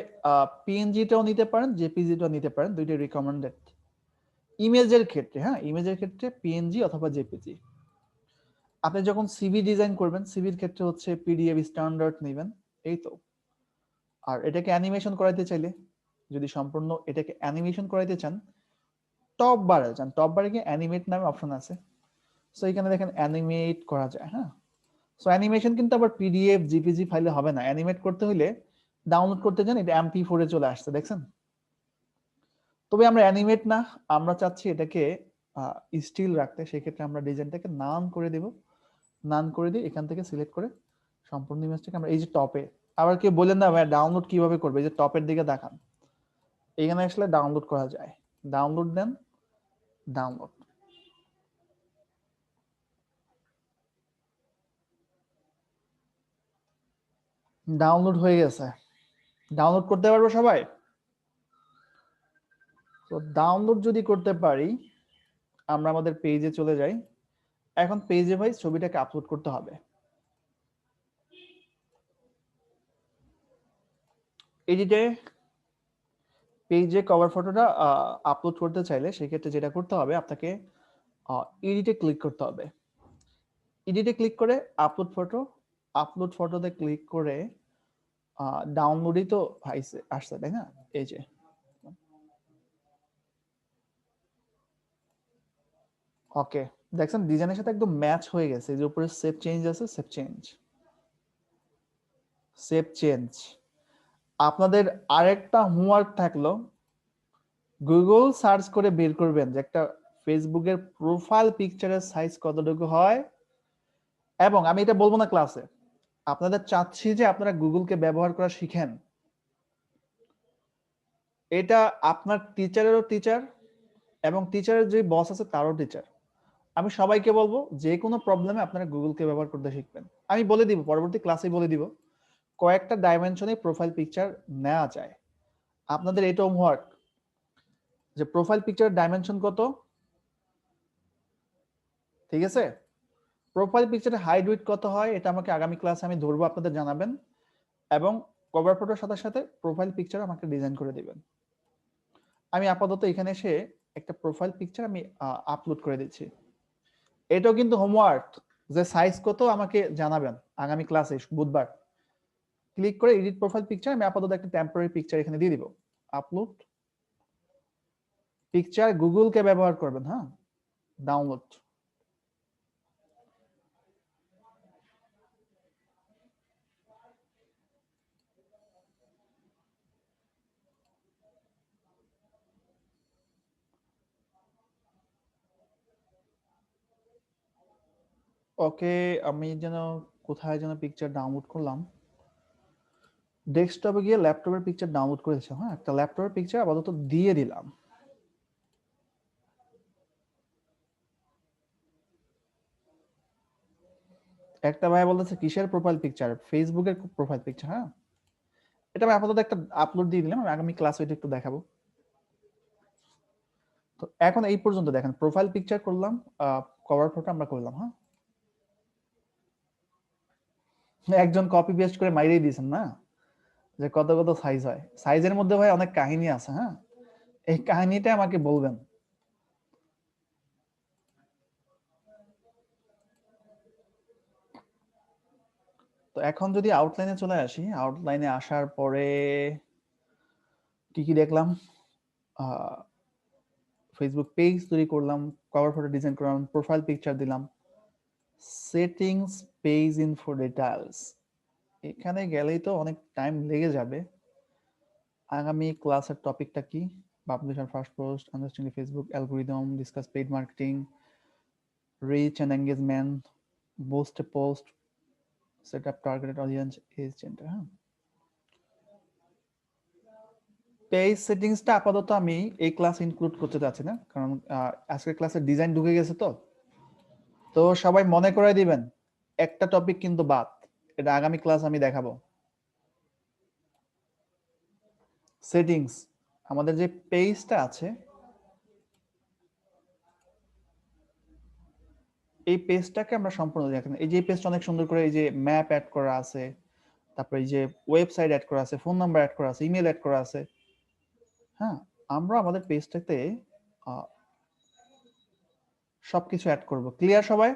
পিএনজিটাও নিতে পারেন, জেপিজিটাও নিতে পারেন, দুইটাই রিকমেন্ডেড। ইমেজের ক্ষেত্রে, হ্যাঁ, ইমেজের ক্ষেত্রে পিএনজি অথবা জেপিজি। আপনি যখন সিভি ডিজাইন করবেন, সিভির ক্ষেত্রে হচ্ছে পিডিএফ স্ট্যান্ডার্ড নেবেন। এই তো। আর এটাকে অ্যানিমেশন করাইতে চাইলে, যদি সম্পূর্ণ এটাকে অ্যানিমেশন করাইতে চান, টপ বারে যান, টপ বারে গিয়ে অ্যানিমেট নামে অপশন আছে। সো এখানে দেখেন অ্যানিমেট করা যায়। হ্যাঁ, সো অ্যানিমেশন কিন্তু আবার পিডিএফ জিপিজি ফাইলে হবে না। অ্যানিমেট করতে হলে ডাউনলোড করতে যান, এটা MP4 এ চলে আসছে, দেখছেন? তবে আমরা অ্যানিমেট না, আমরা চাচ্ছি এটাকে স্টিল রাখতে। সেক্ষেত্রে আমরা ডিজাইনটাকে নান করে দেব। নান করে দিয়ে এখান থেকে সিলেক্ট করে সম্পূর্ণ ইমেজটাকে আমরা এই যে টপে, আবার কেউ বলেন না ভাই ডাউনলোড কিভাবে করবে, এই যে টপের দিকে দেখান, এখানে আসলে ডাউনলোড করা যায়। ডাউনলোড দেন, ডাউনলোড। ডাউনলোড হয়ে গেছে। ডাউনলোড করতে পারবো সবাই? তো ডাউনলোড যদি করতে পারি, আমরা আমাদের পেজে চলে যাই। এখন পেজে ভাই ছবিটাকে আপলোড করতে হবে। এডিটে পেজে কভার ফটোটা আপলোড করতে চাইলে সেক্ষেত্রে যেটা করতে হবে, আপনাকে এডিটে ক্লিক করতে হবে। এডিটে ক্লিক করে আপলোড ফটোতে ক্লিক করে ডাউনলোডই তো আসছে, তাই না? এই যে ওকে, দেখছেন ডিজাইনের সাথে একদম ম্যাচ হয়ে গেছে। যে উপরে সেভ চেঞ্জ আছে, সেভ চেঞ্জ। আপনাদের আরেকটা হোমওয়ার্ক থাকলো, গুগল সার্চ করে বের করবেন যে একটা ফেসবুকের প্রোফাইল পিকচারের সাইজ কতটুকু হয়। এবং আমি এটা বলবো না ক্লাসে, আপনাদের চাচ্ছি যে আপনারা গুগলকে ব্যবহার করা শিখেন। এটা আপনার টিচারেরও টিচার এবং টিচারের যে বস আছে তারও টিচার। আমি সবাইকে বলবো যে কোনো প্রবলেমে আপনারা গুগলকে ব্যবহার করতে শিখবেন। আমি বলে দিব, পরবর্তী ক্লাসে বলে দিব কয়েকটা ডাইমেনশনে প্রোফাইল পিকচার নেওয়া যায়। আপনাদের এটা হোমওয়ার্ক যে প্রোফাইল পিকচারের ডাইমেনশন কত, ঠিক আছে? প্রোফাইল পিকচারের হাইট উইডথ কত হয় এটা আমাকে আগামী ক্লাসে আমি ধরবো, আপনাদের জানাবেন। এবং কভার ফটোর সাথে সাথে প্রোফাইল পিকচার আমাকে ডিজাইন করে দিবেন। আমি আপাতত এখানে এসে একটা প্রোফাইল পিকচার আমি আপলোড করে দিচ্ছি। এটাও কিন্তু হোমওয়ার্ক যে সাইজ কত আমাকে জানাবেন আগামী ক্লাসে বুধবার। ক্লিক করে এডিট প্রোফাইল পিকচার, আমি আপাতত একটা টেম্পোরারি পিকচার এখানে দিয়ে দিব। আপলোড পিকচার, গুগলকে ব্যবহার করবেন, হ্যাঁ। ডাউনলোড। ওকে, আমি যেন কোথায় যেন পিকচার ডাউনলোড করলাম, ডেস্কটপে গিয়ে ল্যাপটপের পিকচার ডাউনলোড করেছি। হ্যাঁ, একটা ল্যাপটপের পিকচার আপাতত দিয়ে দিলাম। একটা ভাই বলতেছে কিসের প্রোফাইল পিকচার? ফেসবুকের প্রোফাইল পিকচার। হ্যাঁ, এটা আমি আপাতত একটা আপলোড দিয়ে দিলাম, আমি আগামী ক্লাসে এটা একটু দেখাবো। তো এখন এই পর্যন্ত দেখেন, প্রোফাইল পিকচার করলাম, কভার ফটো আমরা করলাম। হ্যাঁ, একজন কপি পেস্ট করে মাইরেই দিয়েছেন না, যে কত কত সাইজ হয়। সাইজের মধ্যে ভাই অনেক কাহিনী আছে। হ্যাঁ, এই কাহিনীটা আমাকে বলবেন। তো এখন যদি আউটলাইনে চলে আসি, আউটলাইনে আসার পরে কি কি দেখলাম, ফেসবুক পেজ তৈরি করলাম, কভার ফটো ডিজাইন করলাম, প্রোফাইল পিকচার দিলাম, সেটিংস, পেজ ইনফো, ডিটেইলস। এখানে গেলেই তো অনেক টাইম লেগে যাবে। আগামী ক্লাসের টপিকটা কি? Publish your first post, understanding Facebook algorithm, discuss paid marketing, reach and engagement, boost post, set up targeted audience, age gender. হ্যাঁ, পেজ সেটিংসটা আপাতত আমি এই ক্লাস ইনক্লুড করতে চাচ্ছি না, কারণ আজকের ক্লাসে ডিজাইন ঢুকে গেছে। তো তো সবাই মনে করে দিবেন একটা টপিক কিন্তু বাদ, এটা আগামী ক্লাস আমি দেখাবো। সেটিংস, আমাদের যে পেজটা আছে এই পেজটাকে আমরা সম্পূর্ণ দেখেন, এই যে পেজটা অনেক সুন্দর করে এই যে ম্যাপ অ্যাড করা আছে, তারপরে এই যে ওয়েবসাইট অ্যাড করা আছে, ফোন নাম্বার অ্যাড করা আছে, ইমেল অ্যাড করা আছে। হ্যাঁ, আমরা আমাদের পেজটাতে সবকিছু অ্যাড করব। ক্লিয়ার সবাই?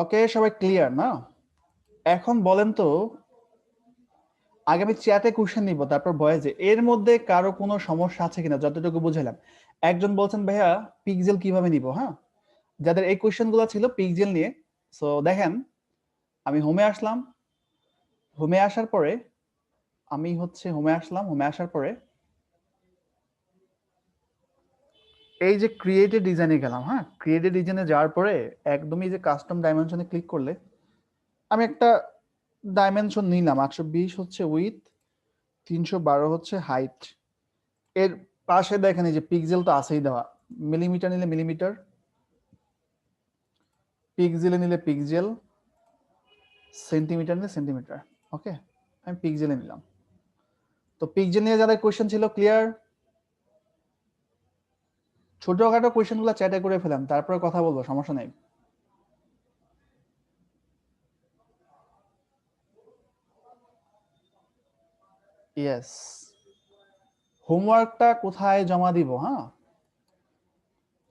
ওকে, সবাই ক্লিয়ার না? এখন বলেন তো, আগে আমি চ্যাটে কোশ্চেন নিব, তারপর ভয়েসে। এর মধ্যে কারো কোনো সমস্যা আছে কিনা যতটুকু বুঝাইলাম। একজন বলছেন ভাইয়া পিক্সেল কিভাবে নিব। হ্যাঁ, যাদের এই কোশ্চেন গুলো ছিল পিক্সেল নিয়ে, সো দেখেন আমি হোমে আসলাম, হোমে আসার পরে আমি হচ্ছে হোমে আসলাম, হোমে আসার পরে এই যে ক্রিয়েটেড ডিজাইনে গেলাম। হ্যাঁ, ক্রিয়েটেড ডিজাইনে যাওয়ার পরে একদমই যে কাস্টম ডাইমেনশনে ক্লিক করলে আমি একটা ডাইমেনশন নিলাম, 820 হচ্ছে উইথ, 312 হচ্ছে হাইট। এর পাশে দেখেন এই যে পিক্সেল তো আছেই দেওয়া, মিলিমিটার নিলে মিলিমিটার, পিক্সেলে নিলে পিক্সেল, সেন্টিমিটার নিলে সেন্টিমিটার। ওকে, আমি পিক্সেলে নিলাম। তো পিক্সেল নিয়ে যাদের কোয়েশ্চেন ছিল ক্লিয়ার? ছোটখাটো কোয়েশ্চেন গুলো চ্যাটে করে ফেলাম, তারপরে কথা বলবো, সমস্যা নেই। ইয়েস, হোমওয়ার্কটা কোথায় জমা দিব? হ্যাঁ,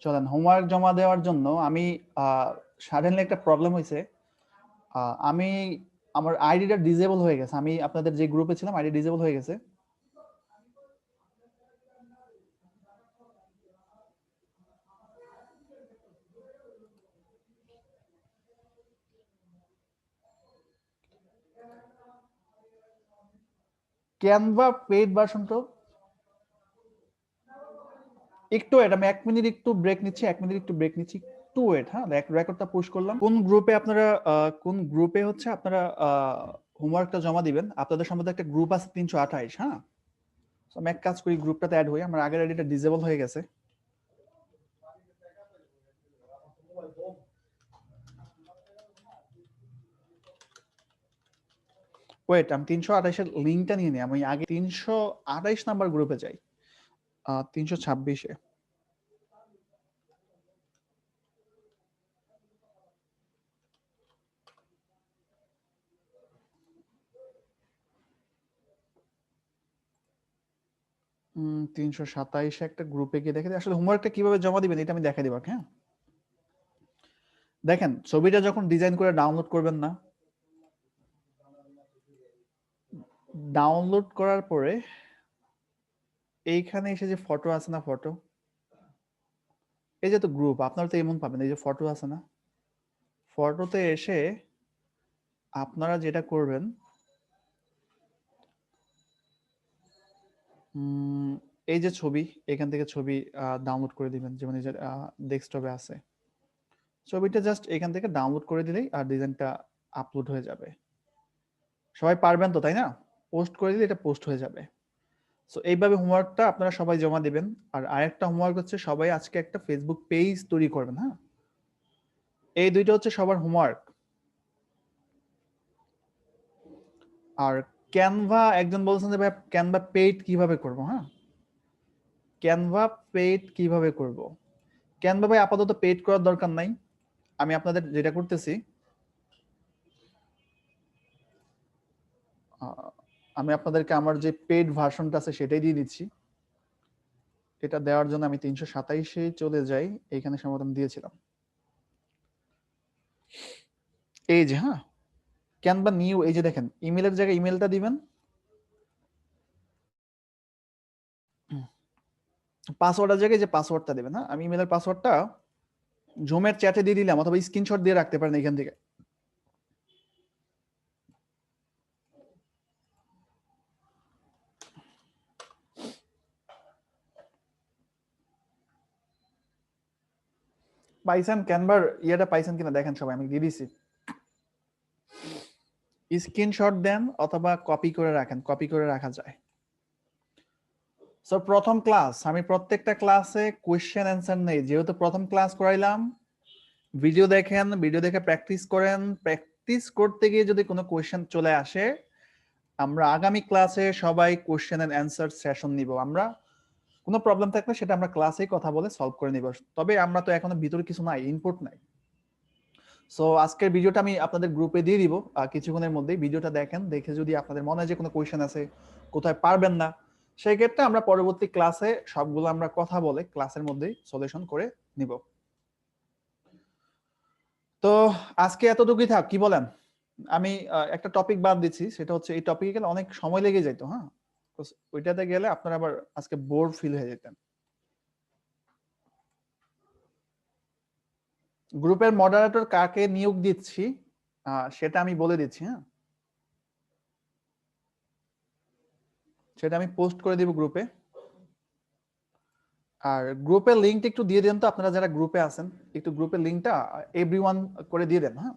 চলেন হোমওয়ার্ক জমা দেওয়ার জন্য আমি সাডেনলি একটা প্রবলেম হয়েছে। আমি আমার আইডিটা ডিসেবল হয়ে গেছে। আমি আপনাদের যে গ্রুপে ছিলাম আইডি ডিসেবল হয়ে গেছে। ক্যানভা পেইড ভার্সন তো একটু ওয়েট, আমি 1 মিনিট একটু ব্রেক নিচ্ছি, 1 মিনিট একটু ব্রেক নিচ্ছি, একটু ওয়েট। হ্যাঁ, রেকর্ডটা পুশ করলাম। কোন গ্রুপে হচ্ছে আপনারা হোমওয়ার্কটা জমা দিবেন? আপনাদের সম্বন্ধে একটা গ্রুপ আছে 328। হ্যাঁ, তো আমি এক কাজ করি, গ্রুপটাতে অ্যাড হই। আমার আগের আইডিটা ডিসেবল হয়ে গেছে। ওয়েট, আমি 328 এর লিঙ্কটা নিয়ে নিই। আমি আগে 328 নাম্বার গ্রুপে যাই। 326-এ। হুম, 327 একটা গ্রুপে গিয়ে দেখে আসলে হোমওয়ার্কটা কিভাবে জমা দিবেন এটা আমি দেখাই দিব। হ্যাঁ, দেখেন ছবিটা যখন ডিজাইন করে ডাউনলোড করবেন না, ডাউনলোড করার পরে এইখানে এসে যে ফটো আছে না, ফটো, এই যে তো গ্রুপ, আপনারা তো এমন পাবেন, এই যে ফটো আছে না, ফটোতে এসে আপনারা যেটা করবেন, এই যে ছবি, এখান থেকে ছবি ডাউনলোড করে দিবেন। যেমন এই যে ডেস্কটপে আছে, ছবিটা জাস্ট এখান থেকে ডাউনলোড করে দিলেই আর ডিজাইনটা আপলোড হয়ে যাবে। সবাই পারবেন তো, তাই না? পোস্ট করে দিলে এটা পোস্ট হয়ে যাবে। সো এইভাবে হোমওয়ার্কটা আপনারা সবাই জমা দিবেন। আর আরেকটা হোমওয়ার্ক হচ্ছে সবাই আজকে একটা ফেসবুক পেজ তৈরি করবেন। হ্যাঁ, এই দুইটা হচ্ছে সবার হোমওয়ার্ক। আর ক্যানভা, একজন বলছেন যে ভাই ক্যানভা পেইড কিভাবে করব? হ্যাঁ, ক্যানভা পেইড কিভাবে করব? ক্যানভা ভাই আপাতত পেইড করার দরকার নাই। আমি আপনাদের যেটা করতেছি, আমি আপনাদেরকে আমার যে পেইড ভার্সনটা আছে সেটাই দিয়ে দিচ্ছি। এটা দেওয়ার জন্য আমি 327-এ চলে যাই। এইখানে সম্ভবত আমি দিয়েছিলাম। এই যে, হ্যাঁ, ক্যানভা নিউ, এই যে দেখেন ইমেলের জায়গায় ইমেলটা দিবেন, পাসওয়ার্ডের জায়গায় যে পাসওয়ার্ডটা দিবেন। হ্যাঁ, আমি ইমেলের পাসওয়ার্ডটা জুমের চ্যাটে দিয়ে দিলাম, অথবা স্ক্রিনশট দিয়ে রাখতে পারেন এখান থেকে। পাইছেন? ক্যানভার ইয়েটা পাইছেন কিনা দেখেন সবাই, আমি দিয়ে দিছি। স্ক্রিনশট দেন অথবা কপি করে রাখেন, কপি করে রাখা যায়। সো প্রথম ক্লাস, আমি প্রত্যেকটা ক্লাসে কোয়েশ্চেন অ্যান্সার নেই, যেহেতু প্রথম ক্লাস করাইলাম। ভিডিও দেখেন, ভিডিও দেখে প্র্যাকটিস করেন। প্র্যাকটিস করতে গিয়ে যদি কোনো কোয়েশ্চেন চলে আসে, আমরা আগামী ক্লাসে সবাই কোয়েশ্চেন এন্ড অ্যান্সার সেশন নিব। আমরা কোনো প্রবলেম থাকলে সেটা আমরা ক্লাসেই কথা বলে সলভ করে নিব। তবে আমরা তো এখনো ভিতরে কিছু নাই, ইনপুট নাই। সো আজকের ভিডিওটা আমি আপনাদের গ্রুপে দিয়ে দিব কিছুক্ষণের মধ্যেই। ভিডিওটা দেখেন, দেখে যদি আপনাদের মনে হয় যে কোনো কোয়েশ্চেন আছে, কোথায় পারবেন না, সেই ক্ষেত্রে আমরা পরবর্তী ক্লাসে সবগুলো আমরা কথা বলে ক্লাসের মধ্যেই সলিউশন করে নিব। তো আজকে এতটুকুই থাক, কি বলেন? আমি একটা টপিক বাদ দিচ্ছি, সেটা হচ্ছে এই টপিকে গেলে অনেক সময় লেগে যেত। হ্যাঁ, ওইটাতে গেলে আপনারা আবার আজকে বোর ফিল হয়ে যেতেন। গ্রুপের মডারেটর কাকে নিয়োগ দিচ্ছি সেটা আমি বলে দিচ্ছি। হ্যাঁ, সেটা আমি পোস্ট করে দিব গ্রুপে। আর গ্রুপের লিঙ্কটা একটু দিয়ে দেন তো, আপনারা যারা গ্রুপে আছেন, একটু গ্রুপের লিঙ্কটা এভরিওয়ান করে দিয়ে দেন। হ্যাঁ,